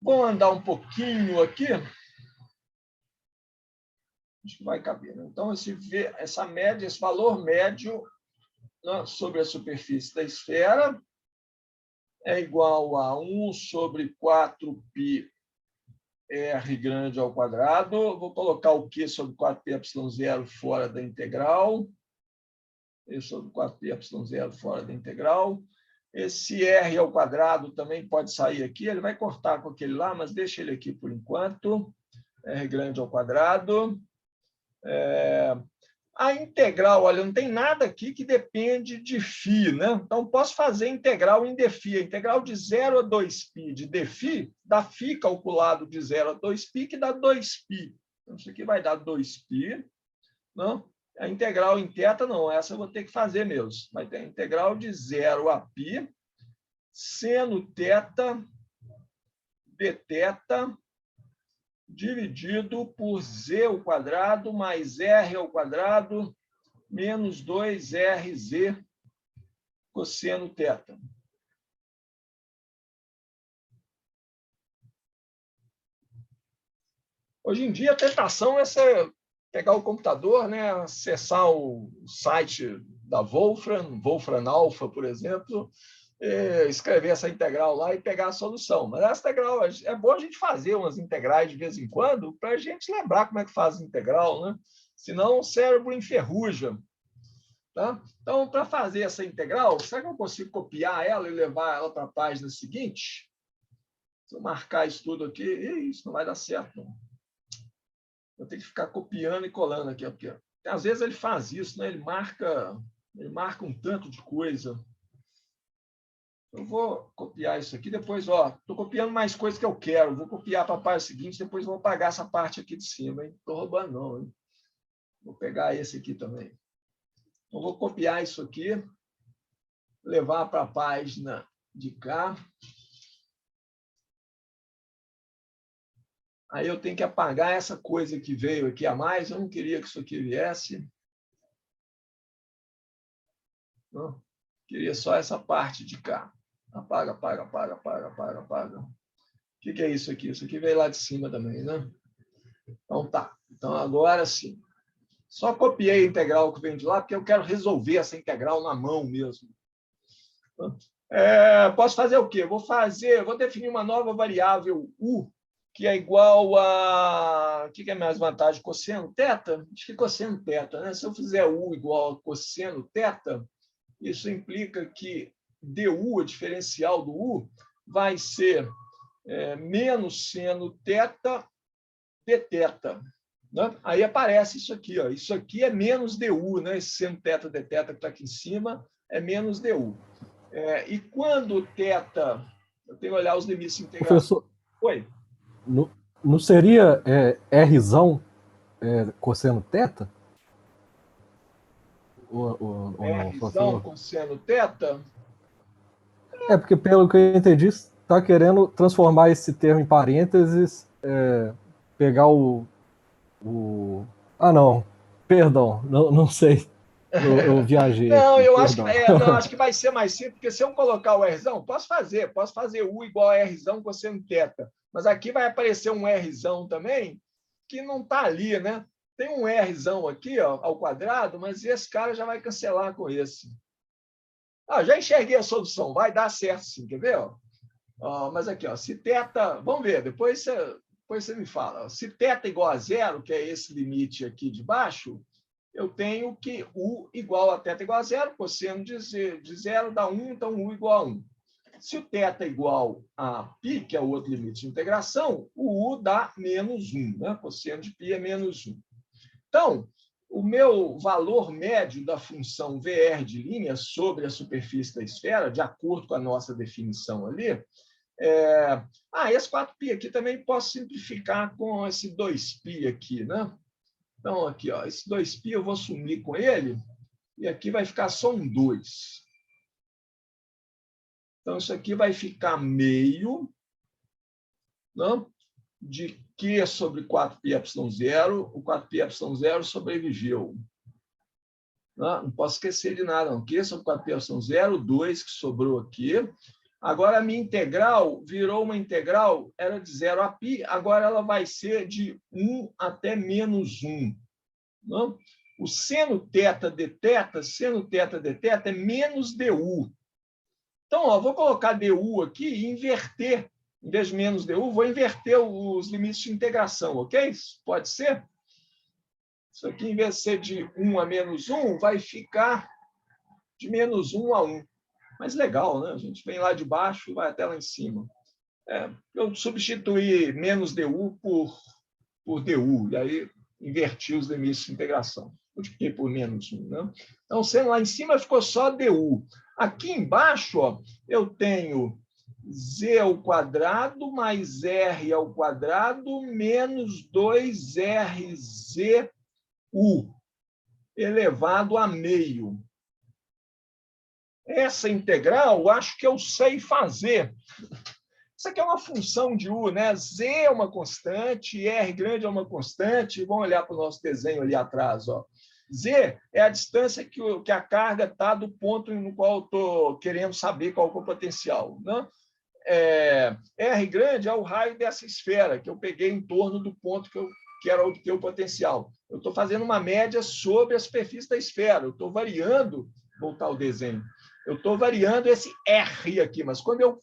Vou andar um pouquinho aqui. Acho que vai caber, né? Então, essa média, esse valor médio, né, sobre a superfície da esfera é igual a 1 sobre 4π R grande ao quadrado. Vou colocar o Q sobre 4πε0 fora da integral. E sobre 4πε0 fora da integral. Esse R ao quadrado também pode sair aqui. Ele vai cortar com aquele lá, mas deixa ele aqui por enquanto. R grande ao quadrado. A integral, olha, não tem nada aqui que depende de φ, né? Então, posso fazer integral em dφ. A integral de 0 a 2π de dφ dá φ calculado de 0 a 2π, que dá 2π. Então, isso aqui vai dar 2π. Não? A integral em θ, não. Essa eu vou ter que fazer mesmo. Vai ter a integral de 0 a π, seno θ dθ dividido por z ao quadrado mais r ao quadrado menos 2rz cosseno θ. Hoje em dia, a tentação é você pegar o computador, né, acessar o site da Wolfram Alpha, por exemplo, escrever essa integral lá e pegar a solução. Mas essa integral, é bom a gente fazer umas integrais de vez em quando para a gente lembrar como é que faz a integral, né? Senão o cérebro enferruja. Tá? Então, para fazer essa integral, será que eu consigo copiar ela e levar ela para a página seguinte? Se eu marcar isso tudo aqui, isso não vai dar certo, não. Eu tenho que ficar copiando e colando aqui, porque às vezes ele faz isso, né? Ele marca um tanto de coisa. Eu vou copiar isso aqui, depois, estou copiando mais coisas que eu quero. Vou copiar para a página seguinte, depois vou apagar essa parte aqui de cima. Não estou roubando, não. Hein? Vou pegar esse aqui também. Então, vou copiar isso aqui, levar para a página de cá. Aí eu tenho que apagar essa coisa que veio aqui a mais. Eu não queria que isso aqui viesse. Não. Queria só essa parte de cá. Apaga, apaga, apaga, apaga, apaga, apaga. O que é isso aqui? Isso aqui veio lá de cima também, né? Então tá. Então agora sim. Só copiei a integral que vem de lá, porque eu quero resolver essa integral na mão mesmo. Posso fazer o quê? Vou definir uma nova variável u, que é igual a... O que é mais vantagem? Cosseno θ? Acho que é cosseno θ, né? Se eu fizer u igual a cosseno θ, isso implica que du, a diferencial do u, vai ser menos seno θ dθ. Né? Aí aparece isso aqui. Ó. Isso aqui é menos du, né? Esse seno θ dθ que está aqui em cima é menos du. E quando θ... Eu tenho que olhar os limites de integração. Professor, Oi? não seria Rzão cosseno θ? Ou não? Rzão com seno θ? Porque, pelo que eu entendi, está querendo transformar esse termo em parênteses, pegar Ah, não. Perdão, não sei. Eu viajei Não, aqui, eu perdão. acho que vai ser mais simples, porque se eu colocar o Rzão, posso fazer u igual a Rzão cosseno θ, mas aqui vai aparecer um Rzão também, que não está ali, né? Tem um Rzão aqui, ó, ao quadrado, mas esse cara já vai cancelar com esse. Já enxerguei a solução, vai dar certo sim, quer ver? Mas aqui, se θ, vamos ver, depois você me fala. Se θ igual a zero, que é esse limite aqui de baixo, eu tenho que u igual a θ igual a zero, cosseno de zero dá 1, então u igual a 1. Se o θ igual a π, que é o outro limite de integração, o u dá menos 1, né? Cosseno de π é menos 1. Então, o meu valor médio da função VR de linha sobre a superfície da esfera, de acordo com a nossa definição ali, esse 4π aqui também posso simplificar com esse 2π aqui, né? Então, aqui, esse 2π eu vou sumir com ele, e aqui vai ficar só um 2. Então, isso aqui vai ficar meio, não? De Q sobre 4πε0, o 4πε0 sobreviveu. Não posso esquecer de nada, não. Q sobre 4πε0, 2 que sobrou aqui. Agora, a minha integral virou uma integral, era de 0 a π, agora ela vai ser de 1 até menos 1. Não? O seno θ dθ é menos du. Então, vou colocar du aqui e inverter. Em vez de menos du, vou inverter os limites de integração, ok? Pode ser? Isso aqui, em vez de ser de 1 a menos 1, vai ficar de menos 1 a 1. Mas legal, né? A gente vem lá de baixo e vai até lá em cima. Eu substituí menos du por du, e aí inverti os limites de integração. Multipliquei por menos 1. Né? Então, sendo lá em cima, ficou só du. Aqui embaixo, eu tenho z ao quadrado mais r ao quadrado menos 2rzu elevado a meio. Essa integral, acho que eu sei fazer. Isso aqui é uma função de u, né? Z é uma constante, R grande é uma constante. Vamos olhar para o nosso desenho ali atrás. Z é a distância que a carga está do ponto no qual eu estou querendo saber qual é o potencial. Né? R grande é o raio dessa esfera, que eu peguei em torno do ponto que era obter o potencial. Eu estou fazendo uma média sobre a superfície da esfera, eu estou variando, voltar ao desenho, eu estou variando esse R aqui, mas quando eu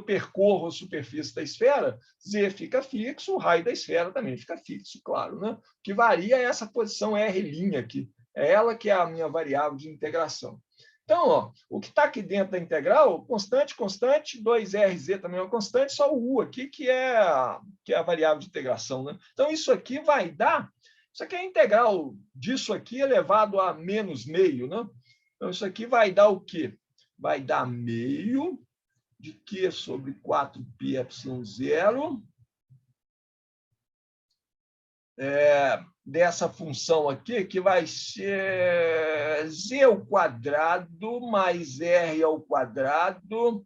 percorro a superfície da esfera, Z fica fixo, o raio da esfera também fica fixo, claro, né? O que varia é essa posição R' aqui. É ela que é a minha variável de integração. Então, ó, o que está aqui dentro da integral, constante, 2RZ também é uma constante, só o U aqui, que é a variável de integração. Né? Então, isso aqui vai dar... Isso aqui é a integral disso aqui elevado a menos meio. Né? Então, isso aqui vai dar o quê? Vai dar meio de Q sobre 4πε0 dessa função aqui, que vai ser z ao quadrado mais r ao quadrado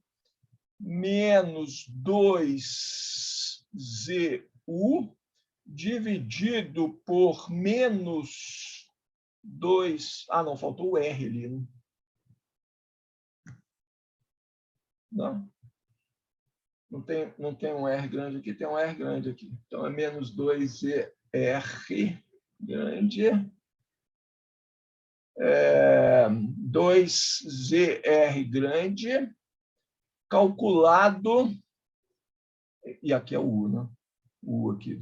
menos 2zu dividido por menos 2... Ah, não, faltou o r ali. Né? Não tem um r grande aqui, tem um r grande aqui. Então, é menos 2z R grande, 2ZR grande, calculado, e aqui é o U, né? O U aqui.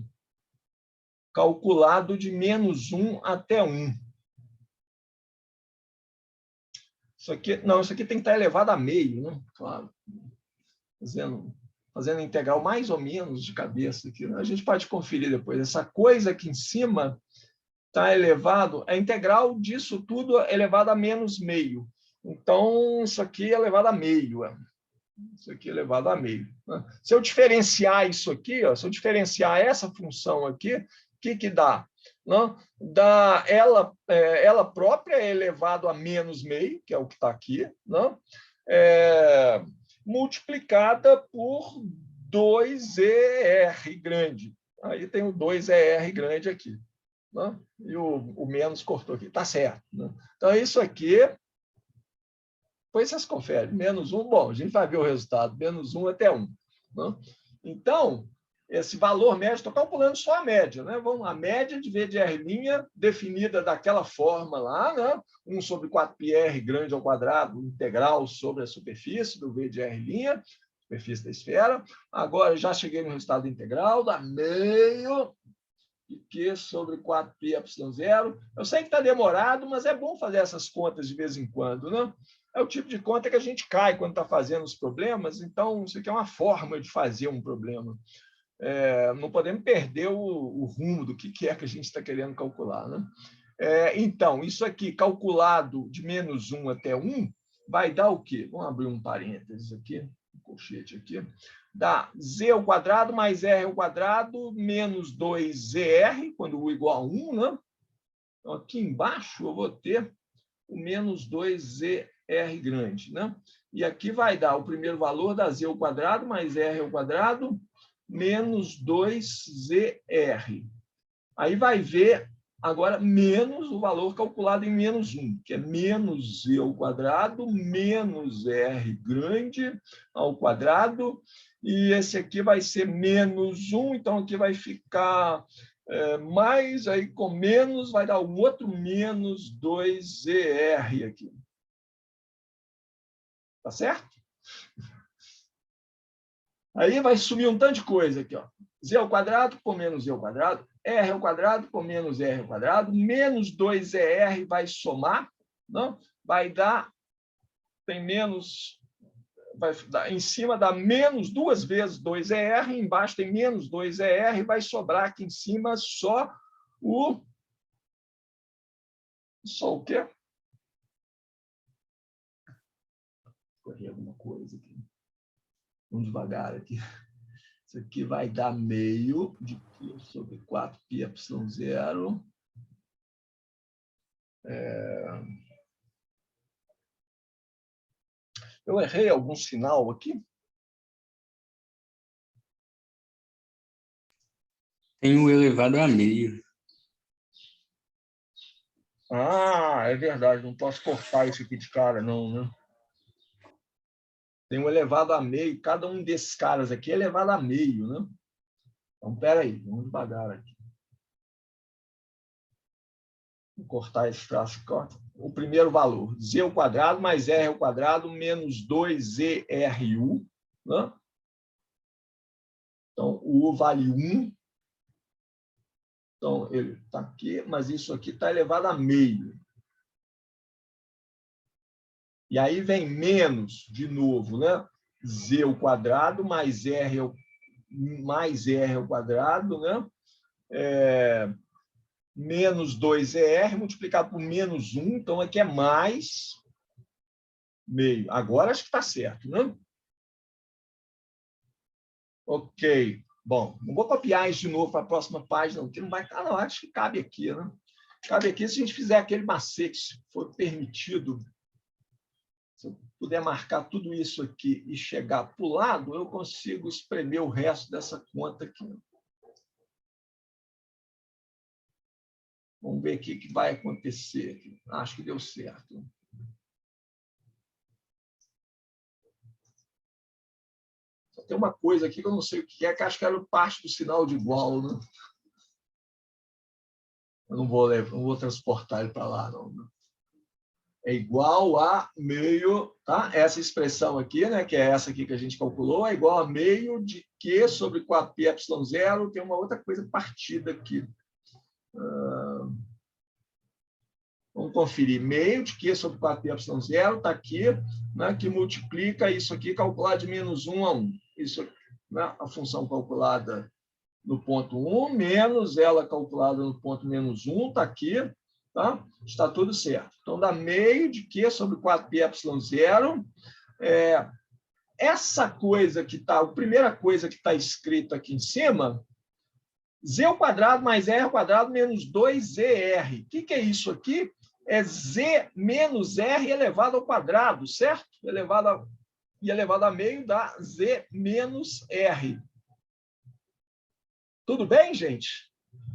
Calculado de menos 1 até 1. Isso aqui tem que estar elevado a meio, né? Claro. Fazendo integral mais ou menos de cabeça aqui. Né? A gente pode conferir depois. Essa coisa aqui em cima está elevado, a integral disso tudo é elevado a menos meio. Então, isso aqui é elevado a meio. Isso aqui é elevado a meio. Né? Se eu diferenciar isso aqui, ó, se eu diferenciar essa função aqui, o que dá? Não? Dá ela própria é elevado a menos meio, que é o que está aqui, não? Multiplicada por 2ER grande. Aí tem o 2ER grande aqui. Né? E o menos cortou aqui. Está certo. Né? Então, isso aqui... Depois vocês conferem. Menos 1, bom, a gente vai ver o resultado. Menos 1 até 1. Né? Então, esse valor médio, estou calculando só a média. Né? A média de V de R' definida daquela forma lá, né? 1 sobre 4πr grande ao quadrado, integral sobre a superfície do V de R', superfície da esfera. Agora, já cheguei no resultado integral, dá meio... de Q sobre 4πε0. Eu sei que está demorado, mas é bom fazer essas contas de vez em quando. Né? É o tipo de conta que a gente cai quando está fazendo os problemas, então isso aqui é uma forma de fazer um problema. Não podemos perder o rumo do que é que a gente está querendo calcular. Né? Então, isso aqui, calculado de menos 1 até 1, vai dar o quê? Vamos abrir um parênteses aqui, um colchete aqui. Dá z ao quadrado mais r ao quadrado menos 2zr, quando u igual a 1. Né? Então, aqui embaixo eu vou ter o menos 2zr grande. Né? E aqui vai dar o primeiro valor da z ao quadrado mais r ao quadrado menos 2zr. Aí vai ver agora menos o valor calculado em menos 1, que é menos z ao quadrado menos r grande ao quadrado. E esse aqui vai ser menos 1, então aqui vai ficar mais, aí com menos vai dar um outro menos 2zr aqui. Tá certo? Aí vai sumir um tanto de coisa aqui, ó. Z ao quadrado por menos z ao quadrado, r ao quadrado por menos r ao quadrado, menos 2zr vai somar, não? Vai dar, tem menos, vai dar, em cima dá menos 2 vezes 2zr, embaixo tem menos 2zr, vai sobrar aqui em cima só o quê? Corri alguma coisa aqui. Vamos devagar aqui. Isso aqui vai dar meio de Q sobre 4πε0. Eu errei algum sinal aqui? Tem o elevado a meio. Ah, é verdade. Não posso cortar isso aqui de cara, não, né? Tem um elevado a meio, cada um desses caras aqui é elevado a meio, né? Então, espera aí, vamos devagar aqui. Vou cortar esse traço. O primeiro valor, z ao quadrado mais r ao quadrado menos 2zru. Né? Então, o U vale 1. Então, ele está aqui, mas isso aqui está elevado a meio. E aí vem menos, de novo, né? Z ao quadrado mais R ao quadrado, né? Menos 2ER multiplicado por menos 1, então aqui é mais meio. Agora acho que está certo, né? Ok. Bom, não vou copiar isso de novo para a próxima página, porque não vai estar, não. Acho que cabe aqui, né? Cabe aqui se a gente fizer aquele macete, se for permitido. Se eu puder marcar tudo isso aqui e chegar para o lado, eu consigo espremer o resto dessa conta aqui. Vamos ver o que vai acontecer. Acho que deu certo. Só tem uma coisa aqui que eu não sei o que é, que acho que era parte do sinal de igual, né? Eu não vou transportar ele para lá, não. É igual a meio, tá? Essa expressão aqui, né, que é essa aqui que a gente calculou, é igual a meio de Q sobre 4πε0. Tem uma outra coisa partida aqui. Vamos conferir. Meio de Q sobre 4πε0 está aqui, né, que multiplica isso aqui, calculado de menos 1 a 1. Isso aqui, né, a função calculada no ponto 1, menos ela calculada no ponto menos 1, está aqui. Tá? Está tudo certo. Então, dá meio de Q sobre 4πε0. Essa coisa que está, a primeira coisa que está escrita aqui em cima, z ao quadrado mais r ao quadrado menos 2zr. O que é isso aqui? É z menos r elevado ao quadrado, certo? Elevado a meio dá z menos r. Tudo bem, gente?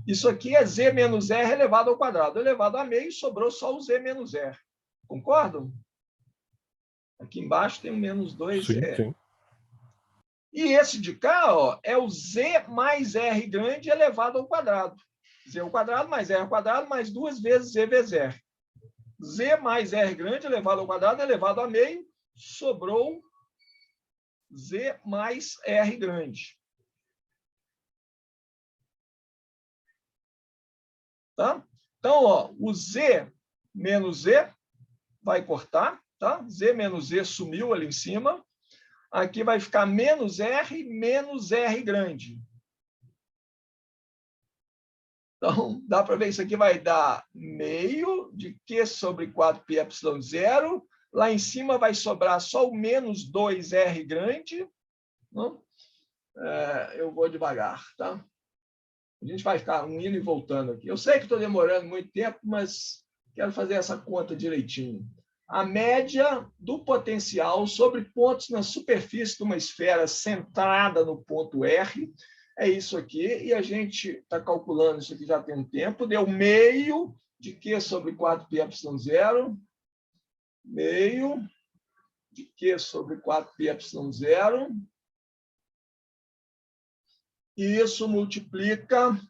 Isso aqui é z menos r elevado ao quadrado. Elevado a meio, sobrou só o z menos r. Concordam? Aqui embaixo tem o menos 2r. Sim, sim. E esse de cá, ó, é o z mais r grande elevado ao quadrado. Z ao quadrado mais r ao quadrado mais 2 vezes z vezes r. Z mais r grande elevado ao quadrado elevado a meio, sobrou z mais r grande. Tá? Então, ó, o z menos z vai cortar, tá? Z menos z sumiu ali em cima. Aqui vai ficar menos r grande. Então, dá para ver, isso aqui vai dar meio de Q sobre 4πε0. Lá em cima vai sobrar só o menos 2r grande. Não? Eu vou devagar, tá? A gente vai ficar indo e voltando aqui. Eu sei que estou demorando muito tempo, mas quero fazer essa conta direitinho. A média do potencial sobre pontos na superfície de uma esfera centrada no ponto R é isso aqui, e a gente está calculando isso aqui já tem um tempo, deu meio de Q sobre 4πε0, meio de Q sobre 4πε0, e isso multiplica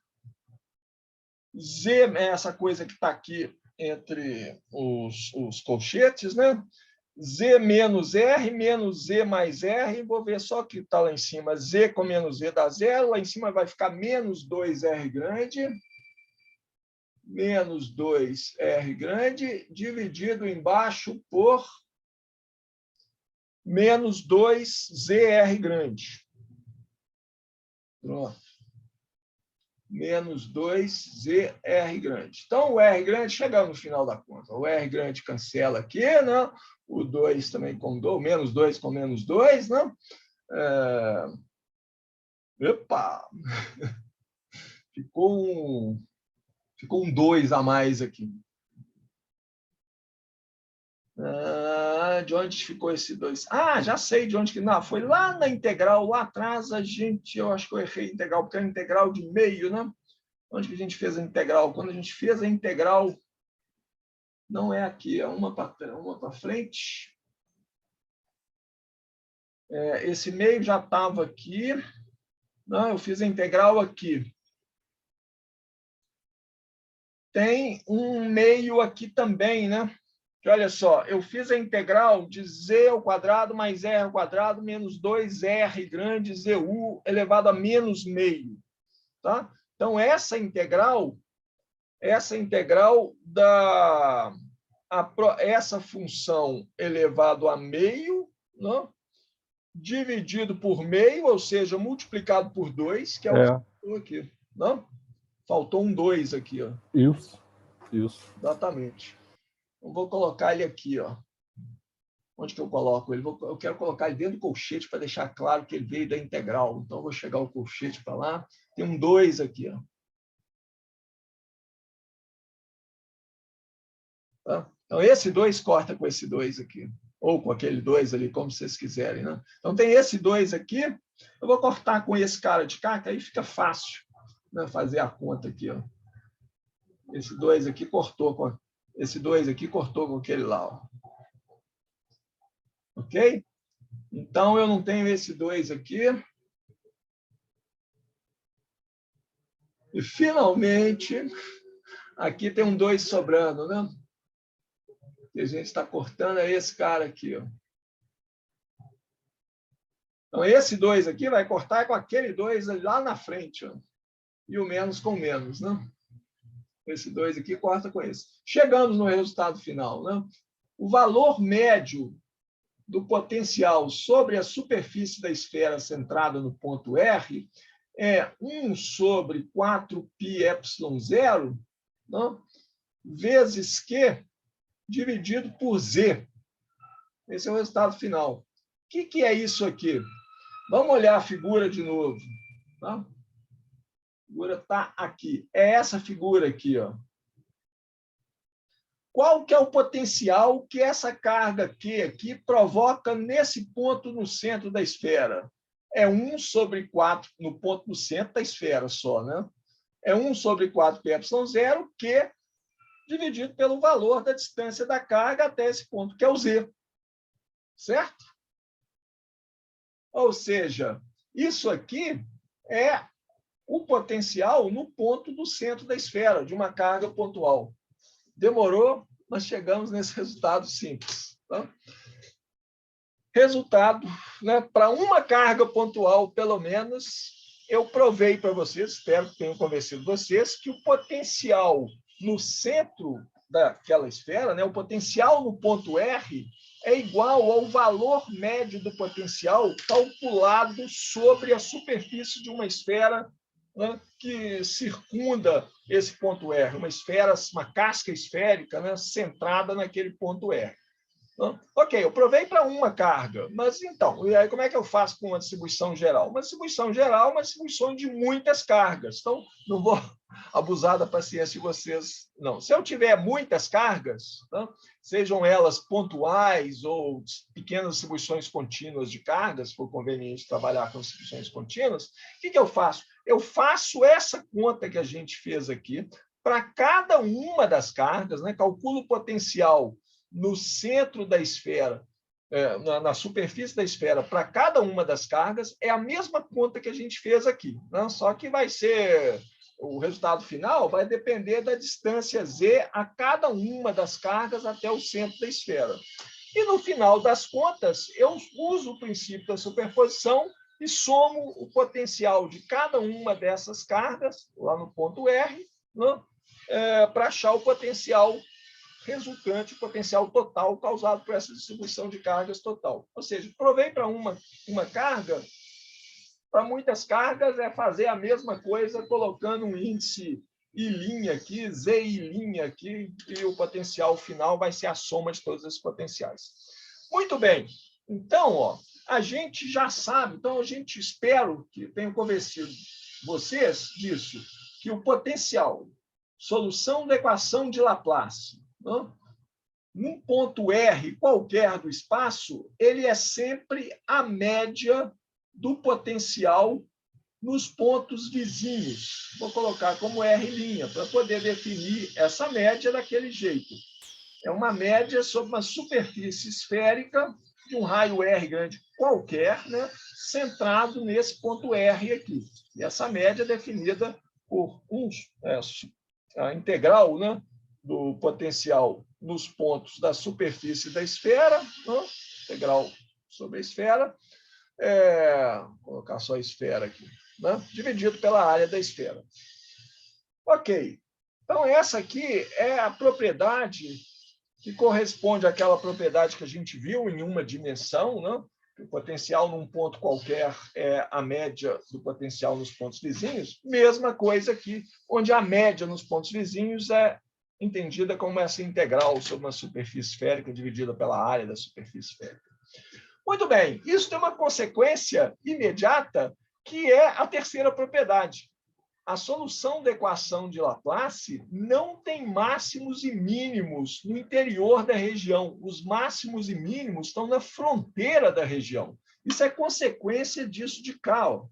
Z, essa coisa que está aqui entre os colchetes, né? Z menos Z mais R, vou ver só que está lá em cima, Z com menos Z dá zero, lá em cima vai ficar menos 2R grande, menos 2R grande, dividido embaixo por menos 2ZR grande. Pronto. Menos 2ZR grande. Então, o R grande, chegamos no final da conta. O R grande cancela aqui, né? O 2 também com 2, menos 2 com menos 2, né? Epa! Ficou um 2 a mais aqui. De onde ficou esse 2? Já sei de onde que... Não, foi lá na integral, lá atrás, eu acho que eu errei a integral, porque era integral de meio, né? Onde que a gente fez a integral? Quando a gente fez a integral, não é aqui, é uma para frente. Esse meio já estava aqui. Não, eu fiz a integral aqui. Tem um meio aqui também, né? Que, olha só, eu fiz a integral de z² mais r² menos 2r grande zu elevado a menos meio. Tá? Então, essa integral essa função elevado a meio, né? Dividido por meio, ou seja, multiplicado por 2, que é o que faltou aqui. Não? Faltou um 2 aqui. Ó. Isso. Exatamente. Eu vou colocar ele aqui. Ó. Onde que eu coloco ele? Eu quero colocar ele dentro do colchete para deixar claro que ele veio da integral. Então, eu vou chegar o colchete para lá. Tem um 2 aqui. Ó. Tá? Então, esse 2 corta com esse 2 aqui. Ou com aquele 2 ali, como vocês quiserem. Né? Então, tem esse 2 aqui. Eu vou cortar com esse cara de cá, que aí fica fácil, né? Fazer a conta aqui. Ó. Esse 2 aqui cortou com aquele lá. Ó. Ok? Então, eu não tenho esse 2 aqui. E, finalmente, aqui tem um 2 sobrando, né? Que a gente está cortando é esse cara aqui. Ó. Então, esse 2 aqui vai cortar com aquele 2 lá na frente. Ó. E o menos com menos, né? Esse 2 aqui corta com esse. Chegamos no resultado final, né? O valor médio do potencial sobre a superfície da esfera centrada no ponto R é 1 sobre 4πε0, né? Vezes Q dividido por Z. Esse é o resultado final. O que é isso aqui? Vamos olhar a figura de novo. Tá? A figura está aqui. É essa figura aqui. Ó. Qual que é o potencial que essa carga Q aqui provoca nesse ponto no centro da esfera? É 1 sobre 4 no ponto no centro da esfera só, né? É 1 sobre 4πε0 Q dividido pelo valor da distância da carga até esse ponto, que é o Z. Certo? Ou seja, isso aqui é o potencial no ponto do centro da esfera, de uma carga pontual. Demorou, mas chegamos nesse resultado simples. Tá? Resultado, né, para uma carga pontual, pelo menos, eu provei para vocês, espero que tenham convencido vocês, que o potencial no centro daquela esfera, né, o potencial no ponto R, é igual ao valor médio do potencial calculado sobre a superfície de uma esfera, né, que circunda esse ponto R, uma casca esférica, né, centrada naquele ponto R. Ok, eu provei para uma carga, mas então, e aí como é que eu faço com uma distribuição geral? Uma distribuição geral é uma distribuição de muitas cargas, então não vou abusar da paciência de vocês, não. Se eu tiver muitas cargas, tá? Sejam elas pontuais ou pequenas distribuições contínuas de cargas, se for conveniente trabalhar com distribuições contínuas, o que eu faço? Eu faço essa conta que a gente fez aqui para cada uma das cargas, né? Calculo o potencial no centro da esfera, na superfície da esfera, para cada uma das cargas, é a mesma conta que a gente fez aqui. Né? Só que vai ser, o resultado final vai depender da distância Z a cada uma das cargas até o centro da esfera. E, no final das contas, eu uso o princípio da superposição e somo o potencial de cada uma dessas cargas, lá no ponto R, né? Para achar o potencial resultante, o potencial total causado por essa distribuição de cargas total. Ou seja, provei para uma carga, para muitas cargas é fazer a mesma coisa, colocando um índice I' aqui, Z' aqui, e o potencial final vai ser a soma de todos esses potenciais. Muito bem. Então, ó, a gente já sabe, então a gente espero que tenham convencido vocês disso, que o potencial, solução da equação de Laplace, num ponto R qualquer do espaço, ele é sempre a média do potencial nos pontos vizinhos. Vou colocar como R', para poder definir essa média daquele jeito. É uma média sobre uma superfície esférica de um raio R grande qualquer, né, centrado nesse ponto R aqui. E essa média é definida por a integral, né, do potencial nos pontos da superfície da esfera, né, integral sobre a esfera, vou colocar só a esfera aqui, né, dividido pela área da esfera. Ok. Então, essa aqui é a propriedade que corresponde àquela propriedade que a gente viu em uma dimensão, né? O potencial num ponto qualquer é a média do potencial nos pontos vizinhos. Mesma coisa aqui, onde a média nos pontos vizinhos é entendida como essa integral sobre uma superfície esférica dividida pela área da superfície esférica. Muito bem, isso tem uma consequência imediata, que é a terceira propriedade. A solução da equação de Laplace não tem máximos e mínimos no interior da região. Os máximos e mínimos estão na fronteira da região. Isso é consequência disso de cá, ó.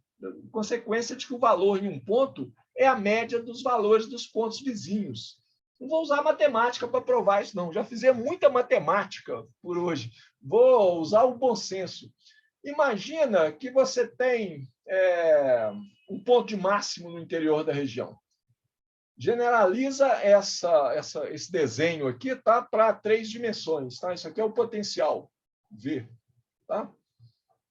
Consequência de que o valor em um ponto é a média dos valores dos pontos vizinhos. Não vou usar matemática para provar isso, não. Já fizemos muita matemática por hoje. Vou usar o bom senso. Imagina que você tem um ponto de máximo no interior da região. Generaliza esse desenho aqui, tá, para 3 dimensões. Tá? Isso aqui é o potencial V. Tá?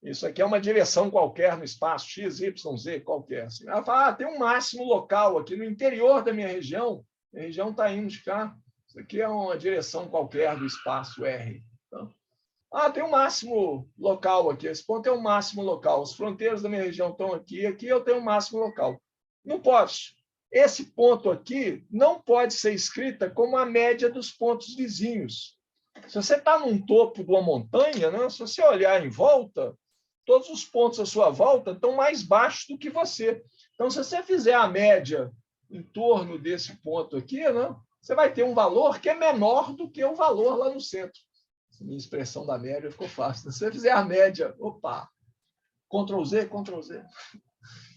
Isso aqui é uma direção qualquer no espaço, x, y, z, qualquer. Assim. Ela fala, tem um máximo local aqui no interior da minha região. A região está indo de cá. Isso aqui é uma direção qualquer do espaço R. Tá? Tem um máximo local aqui. Esse ponto é o máximo local. As fronteiras da minha região estão aqui. Aqui eu tenho um máximo local. Não posso. Esse ponto aqui não pode ser escrita como a média dos pontos vizinhos. Se você está num topo de uma montanha, né, se você olhar em volta, todos os pontos à sua volta estão mais baixos do que você. Então, se você fizer a média em torno desse ponto aqui, né, você vai ter um valor que é menor do que o valor lá no centro. Minha expressão da média ficou fácil. Se você fizer a média, Ctrl Z, Ctrl Z.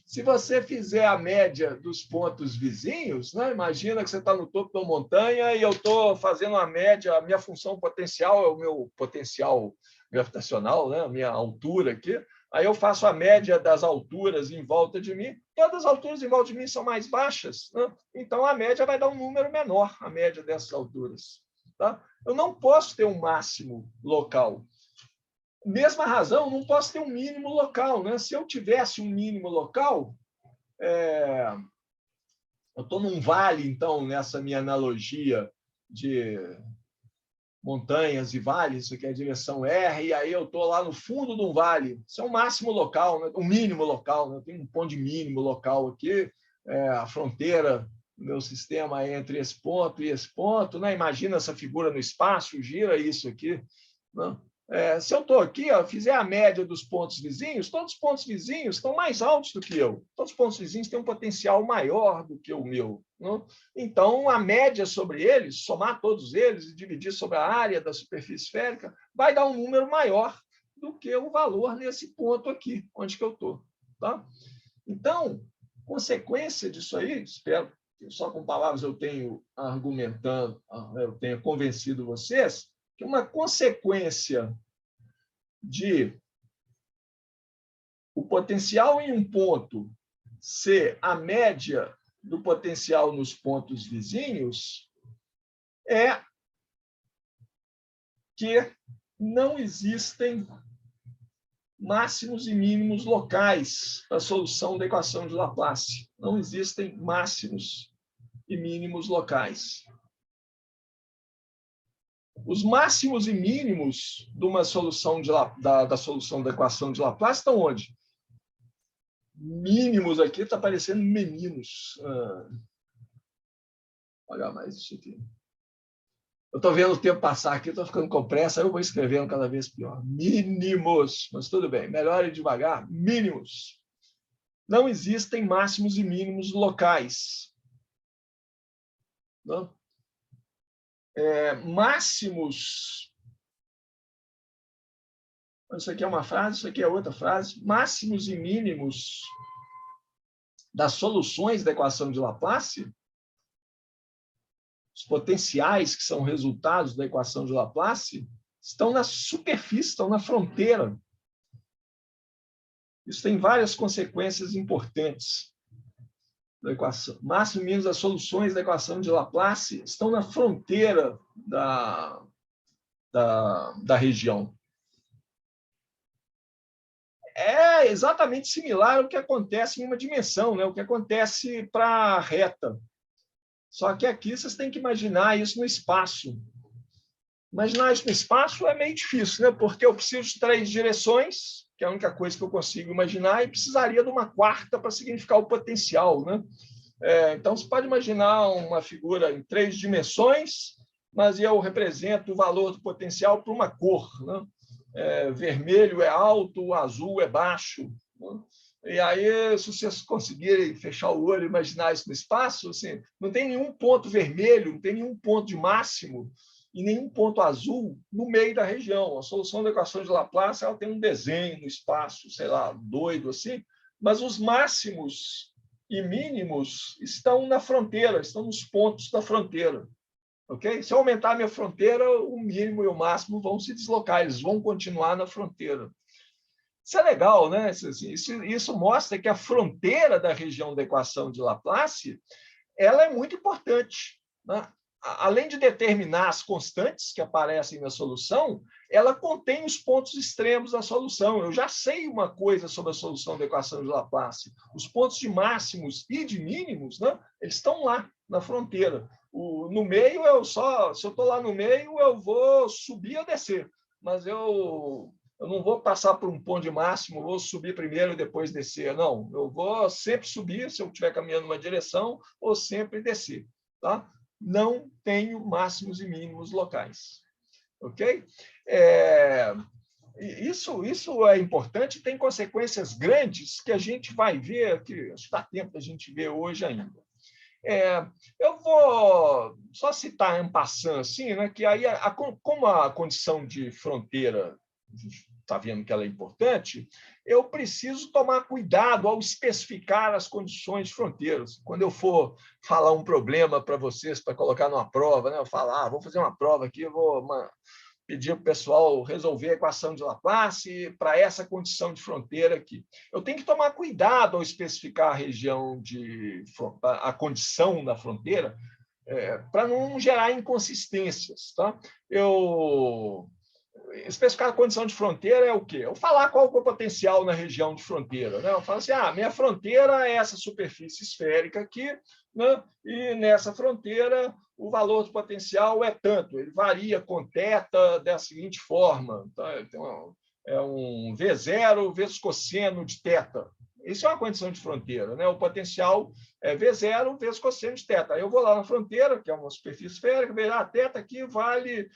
Se você fizer a média dos pontos vizinhos, né? Imagina que você está no topo da montanha e eu estou fazendo a média, a minha função potencial é o meu potencial gravitacional, né? A minha altura aqui. Aí eu faço a média das alturas em volta de mim. Todas as alturas em volta de mim são mais baixas, né? Então a média vai dar um número menor, a média dessas alturas. Tá? Eu não posso ter um máximo local. Mesma razão, não posso ter um mínimo local. Né? Se eu tivesse um mínimo local, eu estou num vale, então, nessa minha analogia de montanhas e vales, isso aqui é a direção R, e aí eu estou lá no fundo de um vale. Isso é um máximo local, né? Um mínimo local. Né? Tem um ponto de mínimo local aqui, a fronteira do meu sistema é entre esse ponto e esse ponto. Né? Imagina essa figura no espaço, gira isso aqui. Né? Se eu estou aqui, fizer a média dos pontos vizinhos, todos os pontos vizinhos estão mais altos do que eu. Todos os pontos vizinhos têm um potencial maior do que o meu. Né? Então, a média sobre eles, somar todos eles e dividir sobre a área da superfície esférica, vai dar um número maior do que o valor nesse ponto aqui, onde que eu estou. Tá? Então, consequência disso aí, espero que só com palavras eu tenho argumentando, eu tenho convencido vocês, que uma consequência de o potencial em um ponto ser a média do potencial nos pontos vizinhos é que não existem máximos e mínimos locais para a solução da equação de Laplace. Não existem máximos e mínimos locais. Os máximos e mínimos de uma solução da solução da equação de Laplace estão onde? Mínimos aqui, está aparecendo meninos. Olha mais isso aqui. Eu estou vendo o tempo passar aqui, estou ficando com pressa, eu vou escrevendo cada vez pior. Mínimos, mas tudo bem, melhor ir devagar. Mínimos. Não existem máximos e mínimos locais. Não? Máximos. Isso aqui é uma frase, isso aqui é outra frase. Máximos e mínimos das soluções da equação de Laplace, os potenciais que são resultados da equação de Laplace, estão na superfície, estão na fronteira. Isso tem várias consequências importantes da equação. Máximo e mínimo das soluções da equação de Laplace estão na fronteira da região. É exatamente similar ao que acontece em uma dimensão, né? O que acontece para a reta. Só que aqui vocês têm que imaginar isso no espaço. Imaginar isso no espaço é meio difícil, né? Porque eu preciso de 3 direções, que é a única coisa que eu consigo imaginar, e precisaria de uma quarta para significar o potencial, né? Então, você pode imaginar uma figura em 3 dimensões, mas eu represento o valor do potencial por uma cor, né? Vermelho é alto, azul é baixo, né? E aí, se vocês conseguirem fechar o olho e imaginar isso no espaço, assim, não tem nenhum ponto vermelho, não tem nenhum ponto de máximo e nenhum ponto azul no meio da região. A solução da equação de Laplace ela tem um desenho no espaço, sei lá, doido assim, mas os máximos e mínimos estão na fronteira, estão nos pontos da fronteira. Okay? Se eu aumentar a minha fronteira, o mínimo e o máximo vão se deslocar, eles vão continuar na fronteira. Isso é legal, né? Isso mostra que a fronteira da região da equação de Laplace ela é muito importante, né? Além de determinar as constantes que aparecem na solução, ela contém os pontos extremos da solução. Eu já sei uma coisa sobre a solução da equação de Laplace. Os pontos de máximos e de mínimos, né, eles estão lá, na fronteira. No meio, se eu estou lá no meio, eu vou subir ou descer. Mas eu não vou passar por um ponto de máximo, vou subir primeiro e depois descer. Não, eu vou sempre subir, se eu estiver caminhando numa direção, ou sempre descer. Tá? Não tenho máximos e mínimos locais. Ok? Isso é importante, tem consequências grandes que a gente vai ver, que acho que dá tempo da gente ver hoje ainda. Eu vou só citar en passant, assim, né, que aí, como a condição de fronteira, a gente está vendo que ela é importante, eu preciso tomar cuidado ao especificar as condições de fronteiras. Quando eu for falar um problema para vocês, para colocar numa prova, né, eu falar, vou fazer uma prova aqui, eu vou pedir para o pessoal resolver a equação de Laplace para essa condição de fronteira aqui. Eu tenho que tomar cuidado ao especificar a região a condição da fronteira, para não gerar inconsistências. Tá? Especificar a condição de fronteira é o quê? Eu falar qual é o potencial na região de fronteira. Né? Eu falo assim, minha fronteira é essa superfície esférica aqui, né? E nessa fronteira o valor do potencial é tanto. Ele varia com θ da seguinte forma. Tá? Então, é um V0 vezes cosseno de θ. Isso é uma condição de fronteira, né? O potencial é V0 vezes cosseno de θ. Aí eu vou lá na fronteira, que é uma superfície esférica, vejo θ aqui vale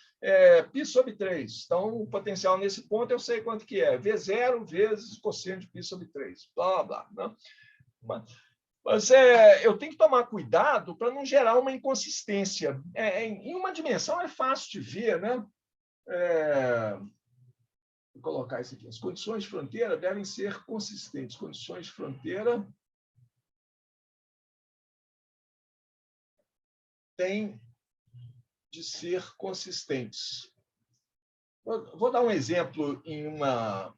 π sobre 3. Então, o potencial nesse ponto eu sei quanto que é. V0 vezes cosseno de π sobre 3. Blá, blá. Né? Mas eu tenho que tomar cuidado para não gerar uma inconsistência. Em uma dimensão é fácil de ver, né? Vou colocar isso aqui. As condições de fronteira devem ser consistentes. Condições de fronteira têm de ser consistentes. Vou dar um exemplo em uma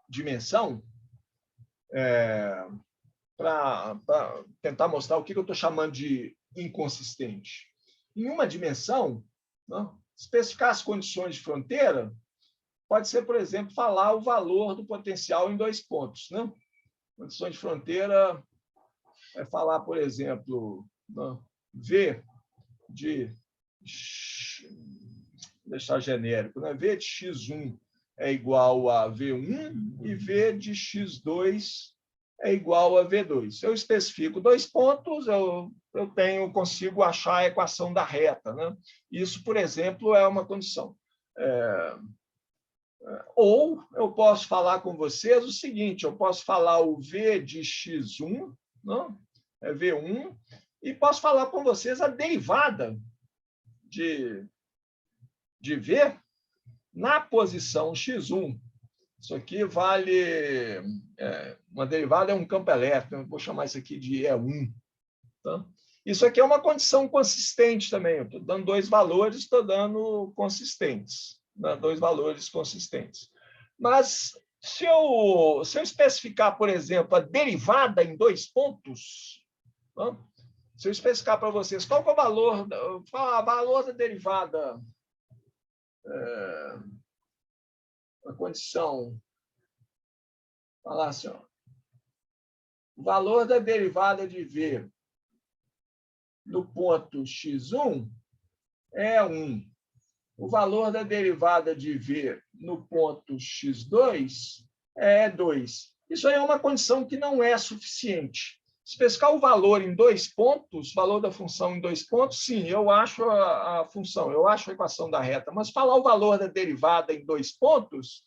dimensão para tentar mostrar o que eu estou chamando de inconsistente. Em uma dimensão, né, especificar as condições de fronteira pode ser, por exemplo, falar o valor do potencial em 2 pontos. Né? Condições de fronteira é falar, por exemplo, né, V de... deixar genérico, né? V de x1 é igual a V1 e V de x2 é igual a V2. Se eu especifico 2 pontos, eu consigo achar a equação da reta. Né? Isso, por exemplo, é uma condição. Ou eu posso falar com vocês o seguinte, eu posso falar o V de x1, não? É V1, e posso falar com vocês a derivada de V na posição x1. Isso aqui vale... uma derivada é um campo elétrico, eu vou chamar isso aqui de E1. Tá? Isso aqui é uma condição consistente também. Eu estou dando 2 valores, estou dando consistentes. né? Dois valores consistentes. Mas se eu especificar, por exemplo, a derivada em 2 pontos, né? Se eu especificar para vocês qual que é o valor da derivada, a condição, falar assim, ó, o valor da derivada de V no ponto x1 é 1. O valor da derivada de V no ponto x2 é 2. Isso aí é uma condição que não é suficiente. Especificar o valor em 2 pontos, valor da função em 2 pontos, sim, eu acho a função, eu acho a equação da reta, mas falar o valor da derivada em 2 pontos,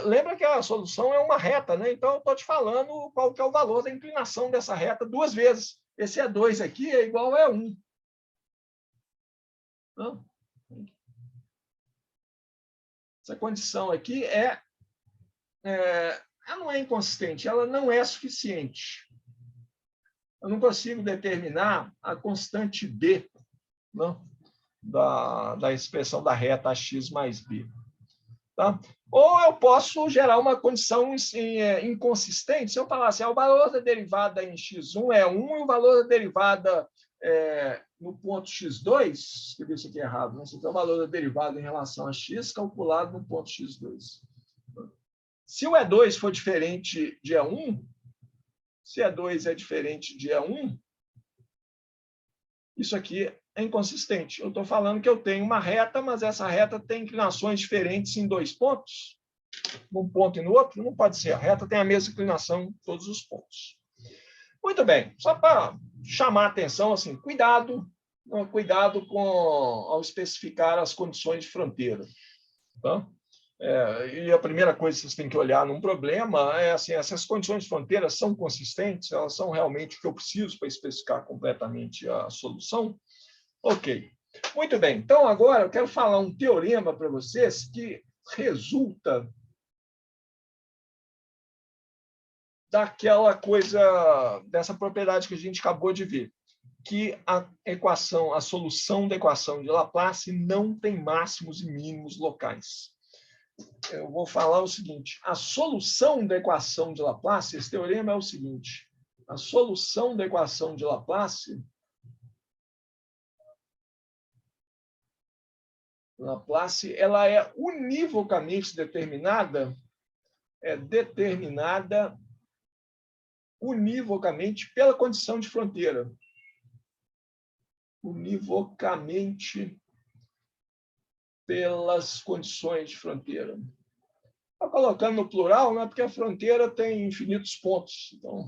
lembra que a solução é uma reta, né? Então, eu estou te falando qual que é o valor da inclinação dessa reta 2 vezes. Esse é 2 aqui é igual a 1. Não? Essa condição aqui ela não é inconsistente, ela não é suficiente. Eu não consigo determinar a constante B, não, da expressão da reta x mais b. Tá? Ou eu posso gerar uma condição inconsistente. Se eu falar assim, o valor da derivada em x1 é 1 e o valor da derivada no ponto x2, escrevi isso aqui errado, né? Esse aqui é o valor da derivada em relação a x calculado no ponto x2. Se o E2 for diferente de E1, se E2 é diferente de E1, isso aqui é inconsistente. Eu estou falando que eu tenho uma reta, mas essa reta tem inclinações diferentes em 2 pontos, num ponto e no outro. Não pode ser. A reta tem a mesma inclinação em todos os pontos. Muito bem. Só para chamar a atenção, assim, cuidado ao especificar as condições de fronteira. Tá? E a primeira coisa que vocês têm que olhar num problema é assim, essas condições de fronteira são consistentes? Elas são realmente o que eu preciso para especificar completamente a solução? Ok. Muito bem. Então, agora eu quero falar um teorema para vocês que resulta daquela coisa, dessa propriedade que a gente acabou de ver, que a solução da equação de Laplace não tem máximos e mínimos locais. Eu vou falar o seguinte, a solução da equação de Laplace, esse teorema é o seguinte, a solução da equação de Laplace ela é univocamente determinada univocamente pela condição de fronteira. Univocamente pelas condições de fronteira. Estou colocando no plural, né, porque a fronteira tem infinitos pontos. Então,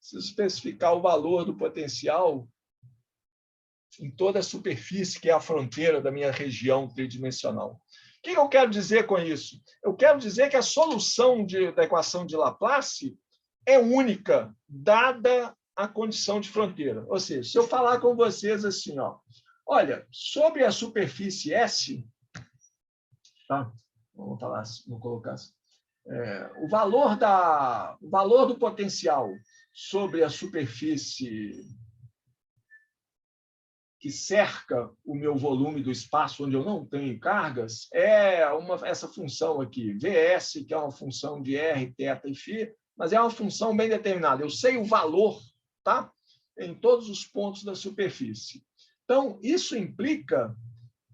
se especificar o valor do potencial em toda a superfície que é a fronteira da minha região tridimensional. O que eu quero dizer com isso? Eu quero dizer que a solução da equação de Laplace é única, dada a condição de fronteira. Ou seja, se eu falar com vocês assim, ó, olha, sobre a superfície S, tá? Vamos falar, vou colocar assim, o valor do potencial sobre a superfície que cerca o meu volume do espaço onde eu não tenho cargas é essa função aqui, Vs, que é uma função de R, θ e φ, mas é uma função bem determinada. Eu sei o valor, tá? Em todos os pontos da superfície. Então, isso implica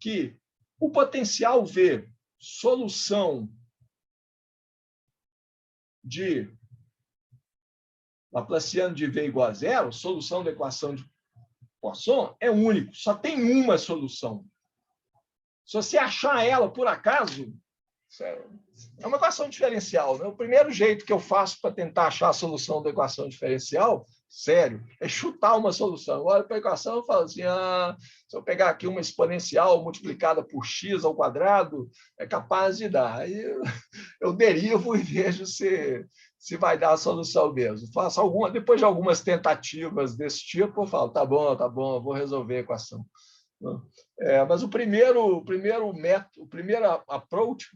que o potencial V, solução de Laplaciano de V igual a zero, solução da equação de Poisson, é único, só tem uma solução. Se você achar ela por acaso, é uma equação diferencial, né? O primeiro jeito que eu faço para tentar achar a solução da equação diferencial, sério, é chutar uma solução. Agora, para a equação, eu falo assim, se eu pegar aqui uma exponencial multiplicada por x ao quadrado, é capaz de dar. Aí eu derivo e vejo se vai dar a solução mesmo. Faço depois de algumas tentativas desse tipo, eu falo, tá bom, eu vou resolver a equação. Mas o primeiro método, o primeiro approach,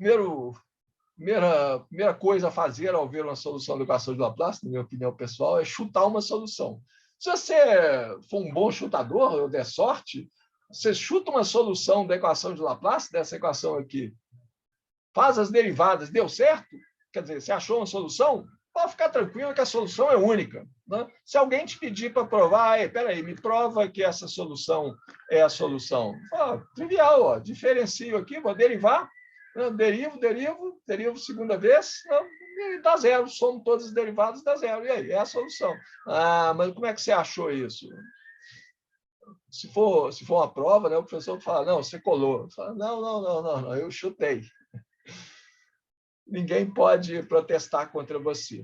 primeira coisa a fazer ao ver uma solução da equação de Laplace, na minha opinião pessoal, é chutar uma solução. Se você for um bom chutador, ou der sorte, você chuta uma solução da equação de Laplace, dessa equação aqui, faz as derivadas, deu certo? Quer dizer, você achou uma solução? Pode ficar tranquilo que a solução é única. Né? Se alguém te pedir para provar, espera aí, me prova que essa solução é a solução. Trivial, ó, diferencio aqui, vou derivar, né? Derivo segunda vez, e dá zero, somo todos os derivados, dá zero. E aí, é a solução. Ah, mas como é que você achou isso? Se for uma prova, né, o professor fala, não, você colou. Fala, não, eu chutei. Ninguém pode protestar contra você.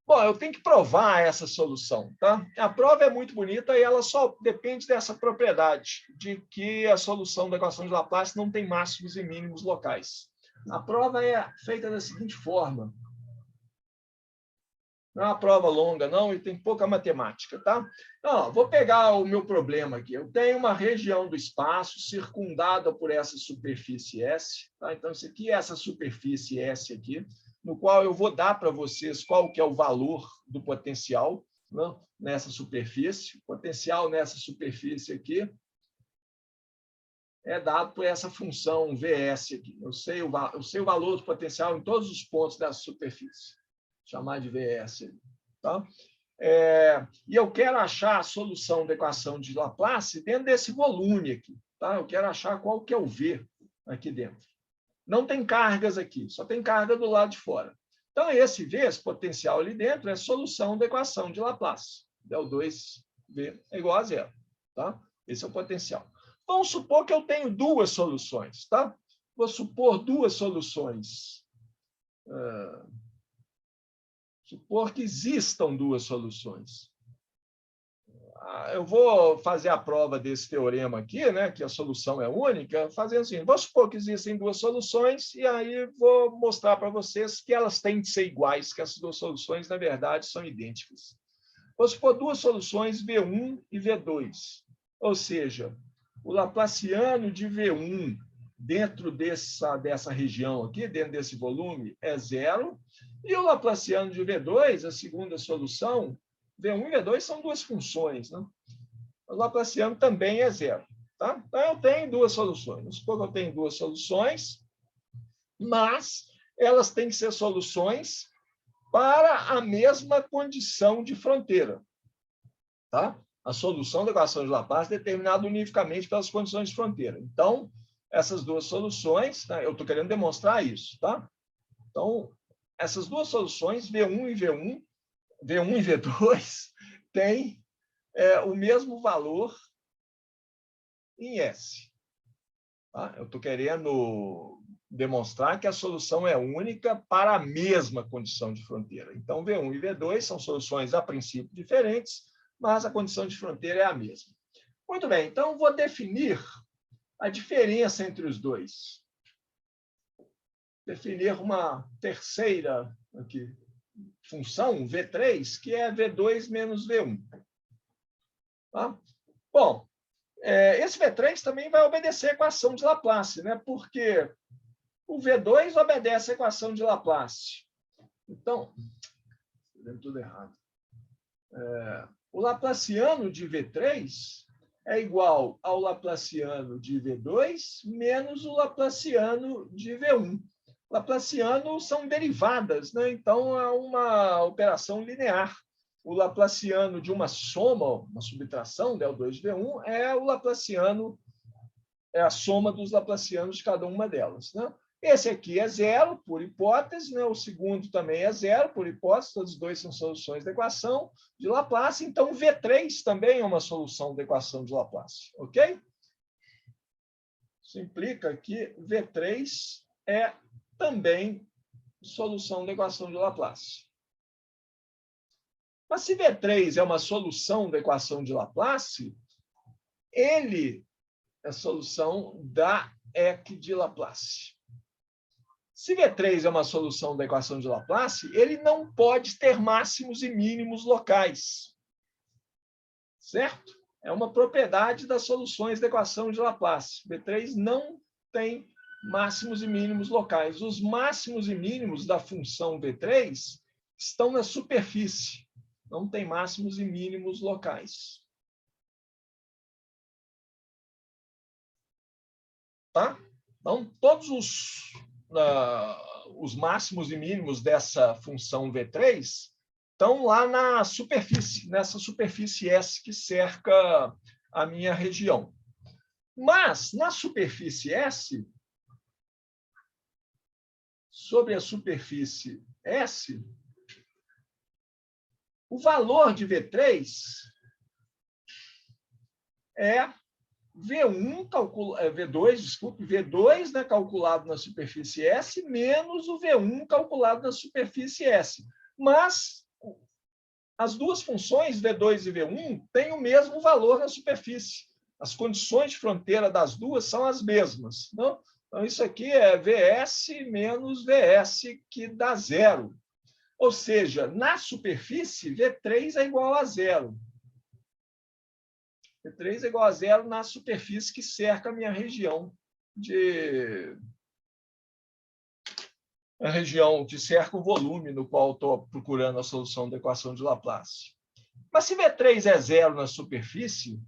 Bom, eu tenho que provar essa solução, tá? A prova é muito bonita e ela só depende dessa propriedade, de que a solução da equação de Laplace não tem máximos e mínimos locais. A prova é feita da seguinte forma. Não é uma prova longa, não, e tem pouca matemática, tá? Não, vou pegar o meu problema aqui. Eu tenho uma região do espaço circundada por essa superfície S, tá? Então, isso aqui é essa superfície S aqui, no qual eu vou dar para vocês qual que é o valor do potencial, né, nessa superfície. O potencial nessa superfície aqui é dado por essa função Vs aqui. Eu sei o valor do potencial em todos os pontos dessa superfície. Chamar de Vs. Tá? E eu quero achar a solução da equação de Laplace dentro desse volume aqui. Tá? Eu quero achar qual que é o V aqui dentro. Não tem cargas aqui, só tem carga do lado de fora. Então, esse V, esse potencial ali dentro, é a solução da equação de Laplace. Del 2V é igual a zero. Tá? Esse é o potencial. Vamos supor que eu tenho duas soluções. Tá? Vou supor duas soluções. Supor que existam duas soluções. Eu vou fazer a prova desse teorema aqui, né, que a solução é única, fazendo assim, vou supor que existem duas soluções e aí vou mostrar para vocês que elas têm de ser iguais, que essas duas soluções, na verdade, são idênticas. Vou supor duas soluções, V1 e V2. Ou seja, o laplaciano de V1 dentro dessa região aqui, dentro desse volume, é zero. E o laplaciano de V2, a segunda solução, V1 e V2 são duas funções. Né? O laplaciano também é zero. Tá? Então, eu tenho duas soluções. Vamos supor que eu tenho duas soluções, mas elas têm que ser soluções para a mesma condição de fronteira. Tá? A solução da equação de Laplace é determinada unificamente pelas condições de fronteira. Então, essas duas soluções, tá? Eu estou querendo demonstrar isso. Tá? Então, essas duas soluções, V1 e V2, têm o mesmo valor em S. Tá? Eu estou querendo demonstrar que a solução é única para a mesma condição de fronteira. Então, V1 e V2 são soluções, a princípio, diferentes, mas a condição de fronteira é a mesma. Muito bem, então vou definir a diferença entre os dois. Definir uma terceira aqui, função, V3, que é V2 menos V1. Tá? Bom, esse V3 também vai obedecer a equação de Laplace, né? Porque o V2 obedece a equação de Laplace. Então, estou tudo errado. O laplaciano de V3 é igual ao laplaciano de V2 menos o laplaciano de V1. Laplaciano são derivadas, né? Então é uma operação linear. O laplaciano de uma soma, uma subtração, del2 de V1, é o laplaciano, é a soma dos laplacianos de cada uma delas. Né? Esse aqui é zero, por hipótese, né? O segundo também é zero, por hipótese, todos os dois são soluções da equação de Laplace, então V3 também é uma solução da equação de Laplace, ok? Isso implica que V3 é também solução da equação de Laplace. Mas se V3 é uma solução da equação de Laplace, ele é a solução da EQ de Laplace. Se V3 é uma solução da equação de Laplace, ele não pode ter máximos e mínimos locais. Certo? É uma propriedade das soluções da equação de Laplace. V3 não tem máximos e mínimos locais. Os máximos e mínimos da função V3 estão na superfície. Não tem máximos e mínimos locais. Tá? Então, todos os os máximos e mínimos dessa função V3 estão lá na superfície, nessa superfície S que cerca a minha região. Mas, na superfície S, sobre a superfície S, o valor de V3 é V2, né, calculado na superfície S, menos o V1 calculado na superfície S. Mas as duas funções, V2 e V1, têm o mesmo valor na superfície. As condições de fronteira das duas são as mesmas. Não? Então, isso aqui é VS menos VS, que dá zero. Ou seja, na superfície, V3 é igual a zero. V3 é igual a zero na superfície que cerca a minha região a região que cerca o volume no qual estou procurando a solução da equação de Laplace. Mas se V3 é zero na superfície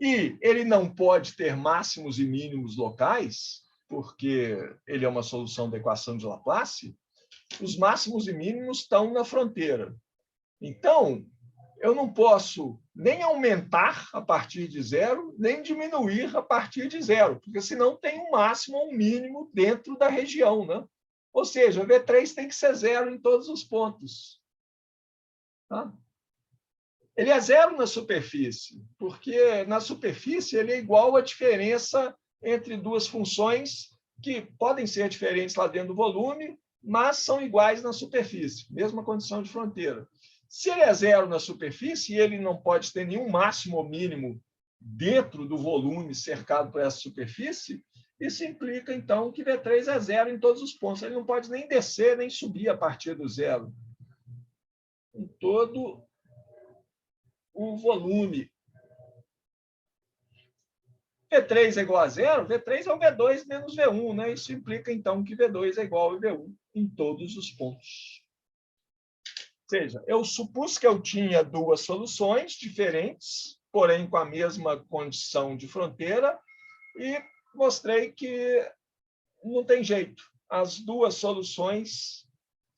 e ele não pode ter máximos e mínimos locais, porque ele é uma solução da equação de Laplace, os máximos e mínimos estão na fronteira. Então, eu não posso nem aumentar a partir de zero, nem diminuir a partir de zero, porque senão tem um máximo ou um mínimo dentro da região, né? Ou seja, V3 tem que ser zero em todos os pontos. Tá? Ele é zero na superfície, porque na superfície ele é igual à diferença entre duas funções que podem ser diferentes lá dentro do volume, mas são iguais na superfície, mesma condição de fronteira. Se ele é zero na superfície e ele não pode ter nenhum máximo ou mínimo dentro do volume cercado por essa superfície, isso implica, então, que V3 é zero em todos os pontos. Ele não pode nem descer, nem subir a partir do zero. Em todo o volume. V3 é igual a zero, V3 é o V2 menos V1, né? Isso implica, então, que V2 é igual ao V1 em todos os pontos. Ou seja, eu supus que eu tinha duas soluções diferentes, porém com a mesma condição de fronteira, e mostrei que não tem jeito. As duas soluções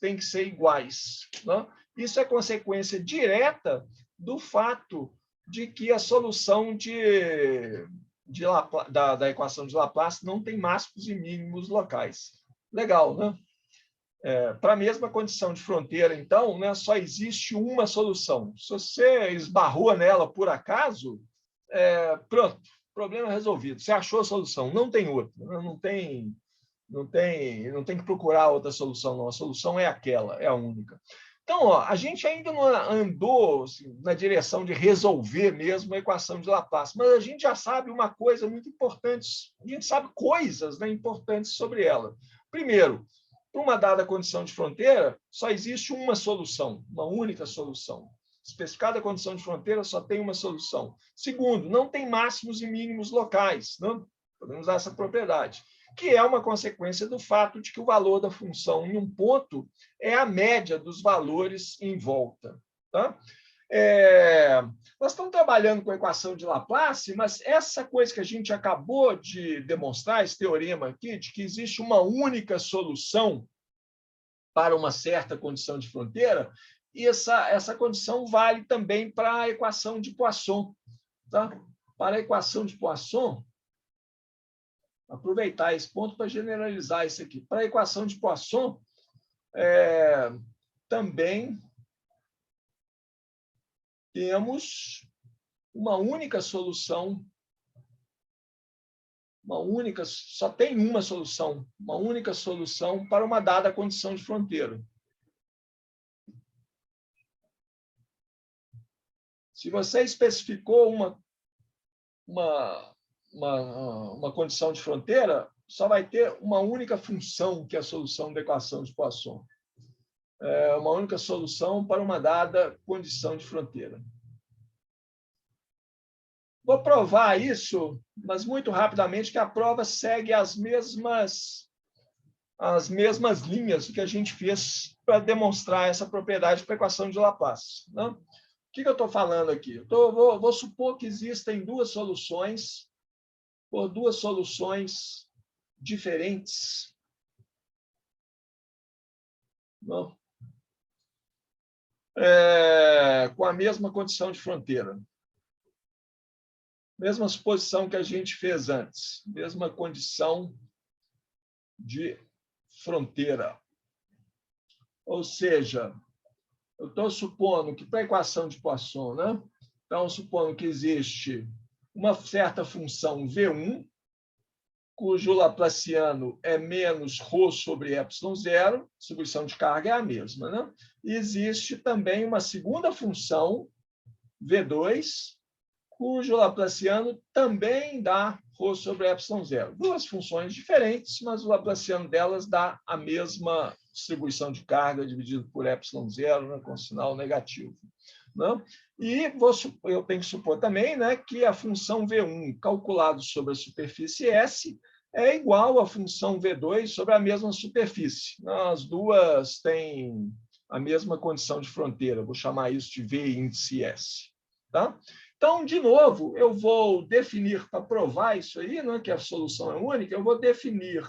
têm que ser iguais. Né? Isso é consequência direta do fato de que a solução da equação de Laplace não tem máximos e mínimos locais. Legal, né? Para a mesma condição de fronteira, então, né, só existe uma solução. Se você esbarrou nela por acaso, pronto, problema resolvido. Você achou a solução, não tem outra. Não tem que procurar outra solução, não. A solução é aquela, é a única. Então, a gente ainda não andou assim, na direção de resolver mesmo a equação de Laplace, mas a gente já sabe uma coisa muito importante, a gente sabe coisas, né, importantes sobre ela. Primeiro, para uma dada condição de fronteira, só existe uma solução, uma única solução. Especificada a condição de fronteira, só tem uma solução. Segundo, não tem máximos e mínimos locais. Não? Podemos usar essa propriedade, que é uma consequência do fato de que o valor da função em um ponto é a média dos valores em volta. Tá? Nós estamos trabalhando com a equação de Laplace, mas essa coisa que a gente acabou de demonstrar, esse teorema aqui, de que existe uma única solução para uma certa condição de fronteira, e essa condição vale também para a equação de Poisson. Tá? Para a equação de Poisson, aproveitar esse ponto para generalizar isso aqui. Para a equação de Poisson, também temos uma única solução, só tem uma solução, uma única solução para uma dada condição de fronteira. Se você especificou uma condição de fronteira, só vai ter uma única função, que é a solução da equação de Poisson. Uma única solução para uma dada condição de fronteira. Vou provar isso, mas muito rapidamente, que a prova segue as mesmas linhas que a gente fez para demonstrar essa propriedade para a equação de Laplace. Né? O que eu estou falando aqui? Vou supor que existem duas soluções, por duas soluções diferentes, não? Com a mesma condição de fronteira. Mesma suposição que a gente fez antes. Mesma condição de fronteira. Ou seja, eu estou supondo que para a equação de Poisson, né? Então, supondo que existe uma certa função V1, cujo laplaciano é menos ρ sobre ε0, distribuição de carga é a mesma, né? E existe também uma segunda função, V2, cujo laplaciano também dá ρ sobre ε0. Duas funções diferentes, mas o laplaciano delas dá a mesma distribuição de carga dividido por ε0, né, com sinal negativo. Né? E eu tenho que supor também, né, que a função V1 calculado sobre a superfície S é igual à função V2 sobre a mesma superfície. As duas têm a mesma condição de fronteira. Vou chamar isso de V índice S. Tá? Então, de novo, eu vou definir, para provar isso aí, né, que a solução é única, eu vou definir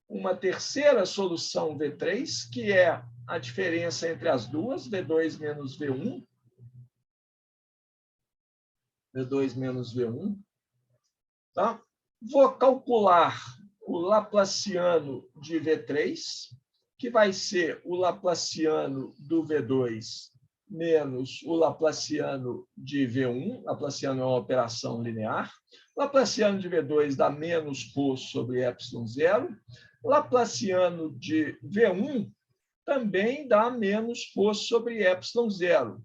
uma terceira solução V3, que é a diferença entre as duas, V2 menos V1. V2 menos V1. Tá? Vou calcular o laplaciano de V3, que vai ser o laplaciano do V2 menos o laplaciano de V1. Laplaciano é uma operação linear. Laplaciano de V2 dá menos ρ sobre ε0. Laplaciano de V1 também dá menos ρ sobre ε0.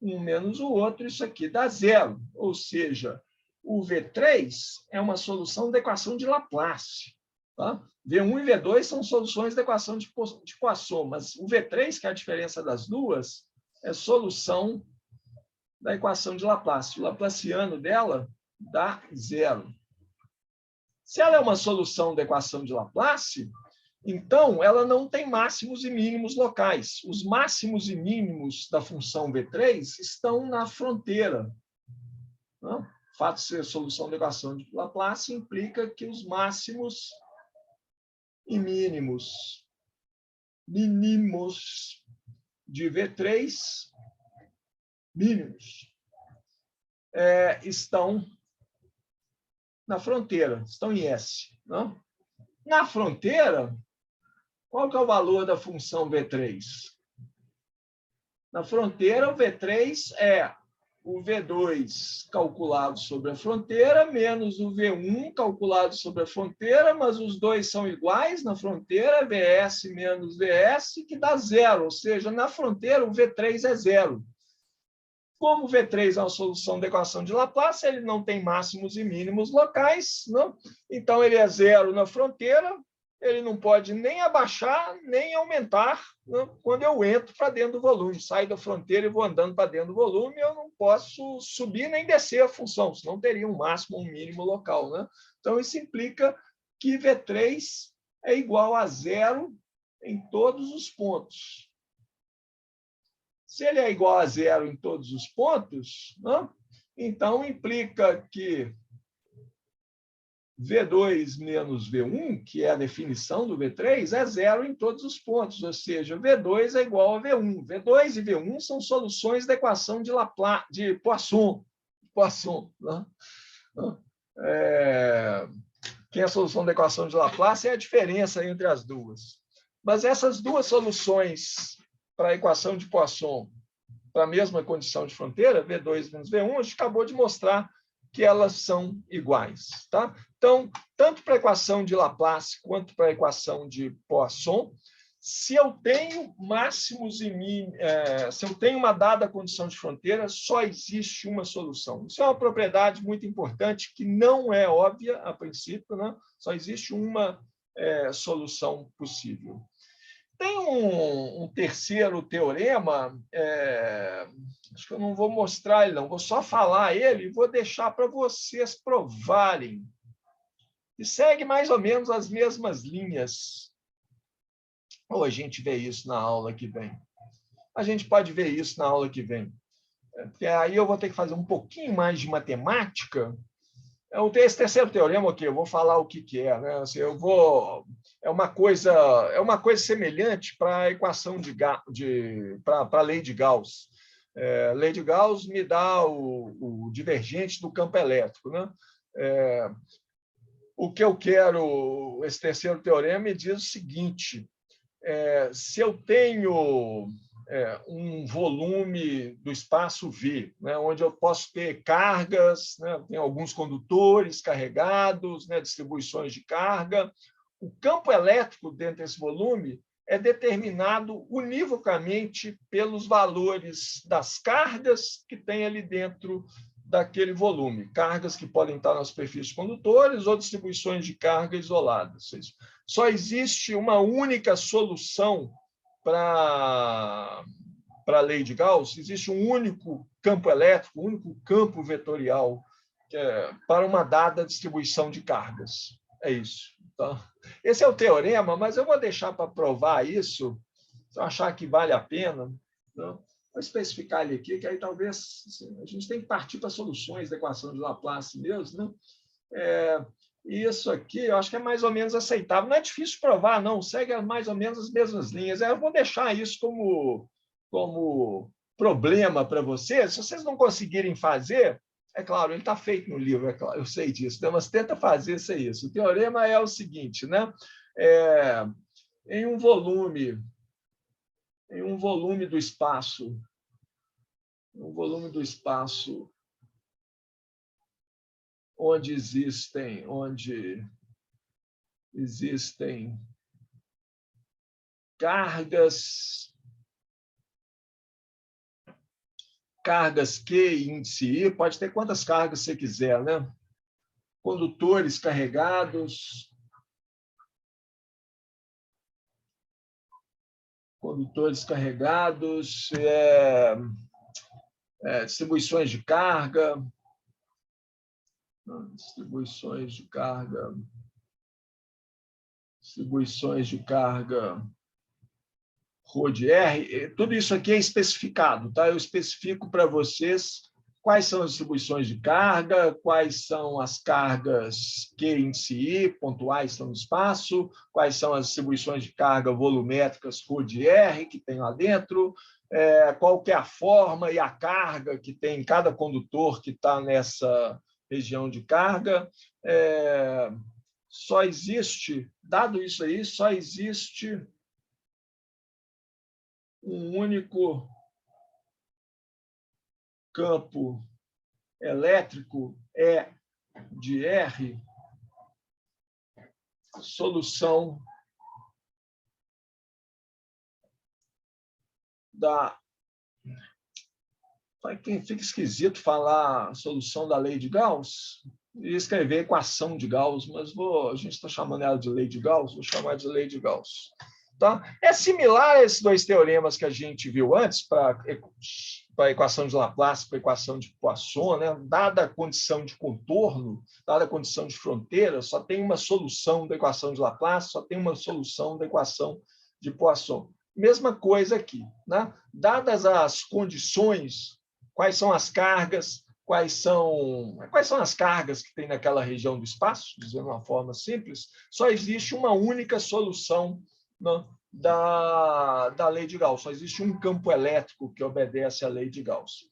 Um menos o outro, isso aqui dá zero. Ou seja, o V3 é uma solução da equação de Laplace. Tá? V1 e V2 são soluções da equação de Poisson, mas o V3, que é a diferença das duas, é solução da equação de Laplace. O laplaciano dela dá zero. Se ela é uma solução da equação de Laplace, então ela não tem máximos e mínimos locais. Os máximos e mínimos da função V3 estão na fronteira. O fato de ser solução da equação de Laplace implica que os máximos e mínimos de V3 estão na fronteira, estão em S. Não? Na fronteira, qual que é o valor da função V3? Na fronteira, o V3 é o V2 calculado sobre a fronteira menos o V1 calculado sobre a fronteira, mas os dois são iguais na fronteira, VS menos VS, que dá zero, ou seja, na fronteira o V3 é zero. Como o V3 é uma solução da equação de Laplace, ele não tem máximos e mínimos locais, não? Então ele é zero na fronteira, ele não pode nem abaixar, nem aumentar, né? Quando eu entro para dentro do volume. Saio da fronteira e vou andando para dentro do volume, eu não posso subir nem descer a função, senão teria um máximo ou um mínimo local. Né? Então, isso implica que V3 é igual a zero em todos os pontos. Se ele é igual a zero em todos os pontos, né? Então implica que V2 menos V1, que é a definição do V3, é zero em todos os pontos, ou seja, V2 é igual a V1. V2 e V1 são soluções da equação de Laplace, de Poisson. Né? Que a solução da equação de Laplace é a diferença entre as duas. Mas essas duas soluções para a equação de Poisson, para a mesma condição de fronteira, V2 menos V1, a gente acabou de mostrar que elas são iguais. Tá? Então, tanto para a equação de Laplace quanto para a equação de Poisson, se eu tenho máximos e mínimos, se eu tenho uma dada condição de fronteira, só existe uma solução. Isso é uma propriedade muito importante que não é óbvia a princípio, né? Só existe uma solução possível. Tem um terceiro teorema, acho que eu não vou mostrar ele, não, vou só falar ele e vou deixar para vocês provarem. E segue mais ou menos as mesmas linhas. Ou a gente vê isso na aula que vem. A gente pode ver isso na aula que vem. Porque aí eu vou ter que fazer um pouquinho mais de matemática Esse terceiro teorema aqui, eu vou falar o que é, né? Assim, é uma coisa semelhante para a equação para a lei de Gauss. A lei de Gauss me dá o divergente do campo elétrico, né? O que eu quero, esse terceiro teorema me diz o seguinte: se eu tenho um volume do espaço V, né, onde eu posso ter cargas, né, tem alguns condutores carregados, né, distribuições de carga, o campo elétrico dentro desse volume é determinado univocamente pelos valores das cargas que tem ali dentro daquele volume, cargas que podem estar na superfície de condutores ou distribuições de carga isoladas. Só existe uma única solução para a lei de Gauss, existe um único campo elétrico, um único campo vetorial para uma dada distribuição de cargas. É isso. Então, esse é o teorema, mas eu vou deixar para provar isso, se eu achar que vale a pena. Então, vou especificar ele aqui, que aí talvez assim, a gente tem que partir para soluções da equação de Laplace mesmo, né? Isso aqui eu acho que é mais ou menos aceitável. Não é difícil provar, não. Segue mais ou menos as mesmas linhas. Eu vou deixar isso como problema para vocês. Se vocês não conseguirem fazer, é claro, ele está feito no livro, é claro, eu sei disso, né? Mas tenta fazer isso. O teorema é o seguinte, né? Em um volume do espaço, onde existem cargas Q e índice I, pode ter quantas cargas você quiser, né? Condutores carregados, distribuições de carga, ρ/r, tudo isso aqui é especificado, tá? Eu especifico para vocês quais são as distribuições de carga, quais são as cargas Q índice I, pontuais estão no espaço, quais são as distribuições de carga volumétricas ρ/r que tem lá dentro, qual que é a forma e a carga que tem em cada condutor que está nessa região de carga. Só existe, dado isso aí, só existe um único campo elétrico E de R, solução da... Fica esquisito falar solução da lei de Gauss e escrever equação de Gauss, mas a gente está chamando ela de lei de Gauss, vou chamar de lei de Gauss. Tá? É similar a esses dois teoremas que a gente viu antes, para a equação de Laplace, para a equação de Poisson, né? Dada a condição de contorno, dada a condição de fronteira, só tem uma solução da equação de Laplace, só tem uma solução da equação de Poisson. Mesma coisa aqui, né? Dadas as condições, quais são as cargas, quais são as cargas que tem naquela região do espaço, dizendo de uma forma simples, só existe uma única solução, né, da lei de Gauss. Só existe um campo elétrico que obedece à lei de Gauss.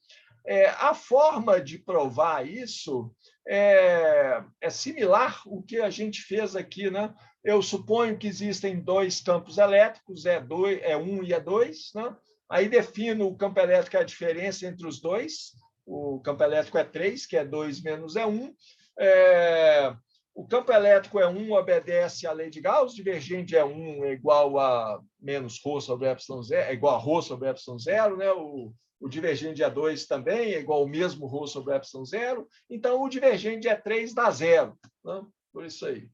A forma de provar isso é similar ao que a gente fez aqui, né? Eu suponho que existem dois campos elétricos, E1 e E2, né? Aí defino o campo elétrico, a diferença entre os dois. O campo elétrico é 3, que é 2 menos E1. O campo elétrico E1 obedece à lei de Gauss, divergente E1 é igual a menos ρ sobre epsilon zero, é igual a ρ sobre epsilon zero, né? O divergente de E2 também é igual ao mesmo ρ sobre epsilon zero, então o divergente de E3 dá zero, né? Por isso aí.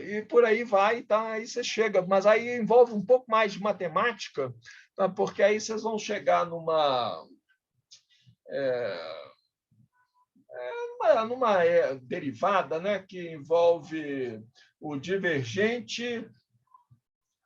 E por aí vai, tá? Aí você chega, mas aí envolve um pouco mais de matemática, tá? Porque aí vocês vão chegar numa derivada, né, que envolve o divergente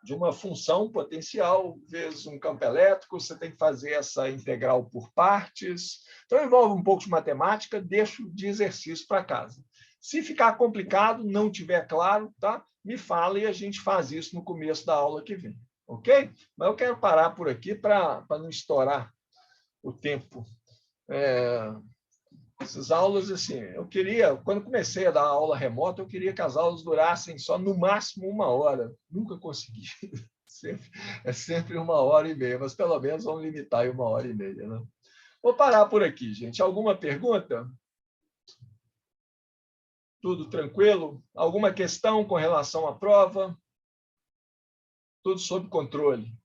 de uma função potencial vezes um campo elétrico, você tem que fazer essa integral por partes. Então, envolve um pouco de matemática, deixo de exercício para casa. Se ficar complicado, não tiver claro, tá? Me fala e a gente faz isso no começo da aula que vem, ok? Mas eu quero parar por aqui para não estourar o tempo. Essas aulas, assim, eu queria, quando comecei a dar aula remota, eu queria que as aulas durassem só no máximo 1 hora. Nunca consegui. É sempre 1 hora e meia, mas pelo menos vamos limitar em 1 hora e meia, né? Vou parar por aqui, gente. Alguma pergunta? Tudo tranquilo? Alguma questão com relação à prova? Tudo sob controle.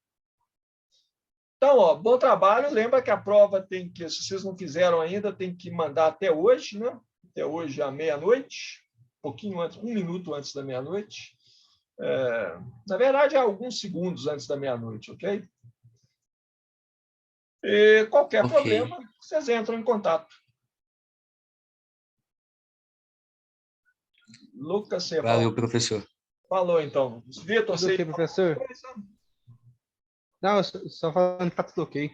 Então, ó, bom trabalho. Lembra que a prova tem que, se vocês não fizeram ainda, tem que mandar até hoje, né? Até hoje à meia-noite, um pouquinho antes, 1 minuto antes da meia-noite. Na verdade, é alguns segundos antes da meia-noite, ok? E qualquer problema, vocês entram em contato. Lucas, você Valeu, professor. falou então. Vitor, você... Ok, professor? Não, só falando que tá tudo ok.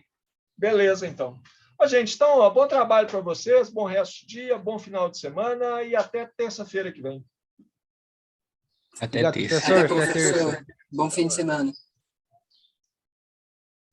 Beleza, então. Ó, gente, então, ó, bom trabalho para vocês, bom resto de dia, bom final de semana e até terça-feira que vem. Até Obrigado, terça. professor. Até, Até terça. professor. Bom fim de semana.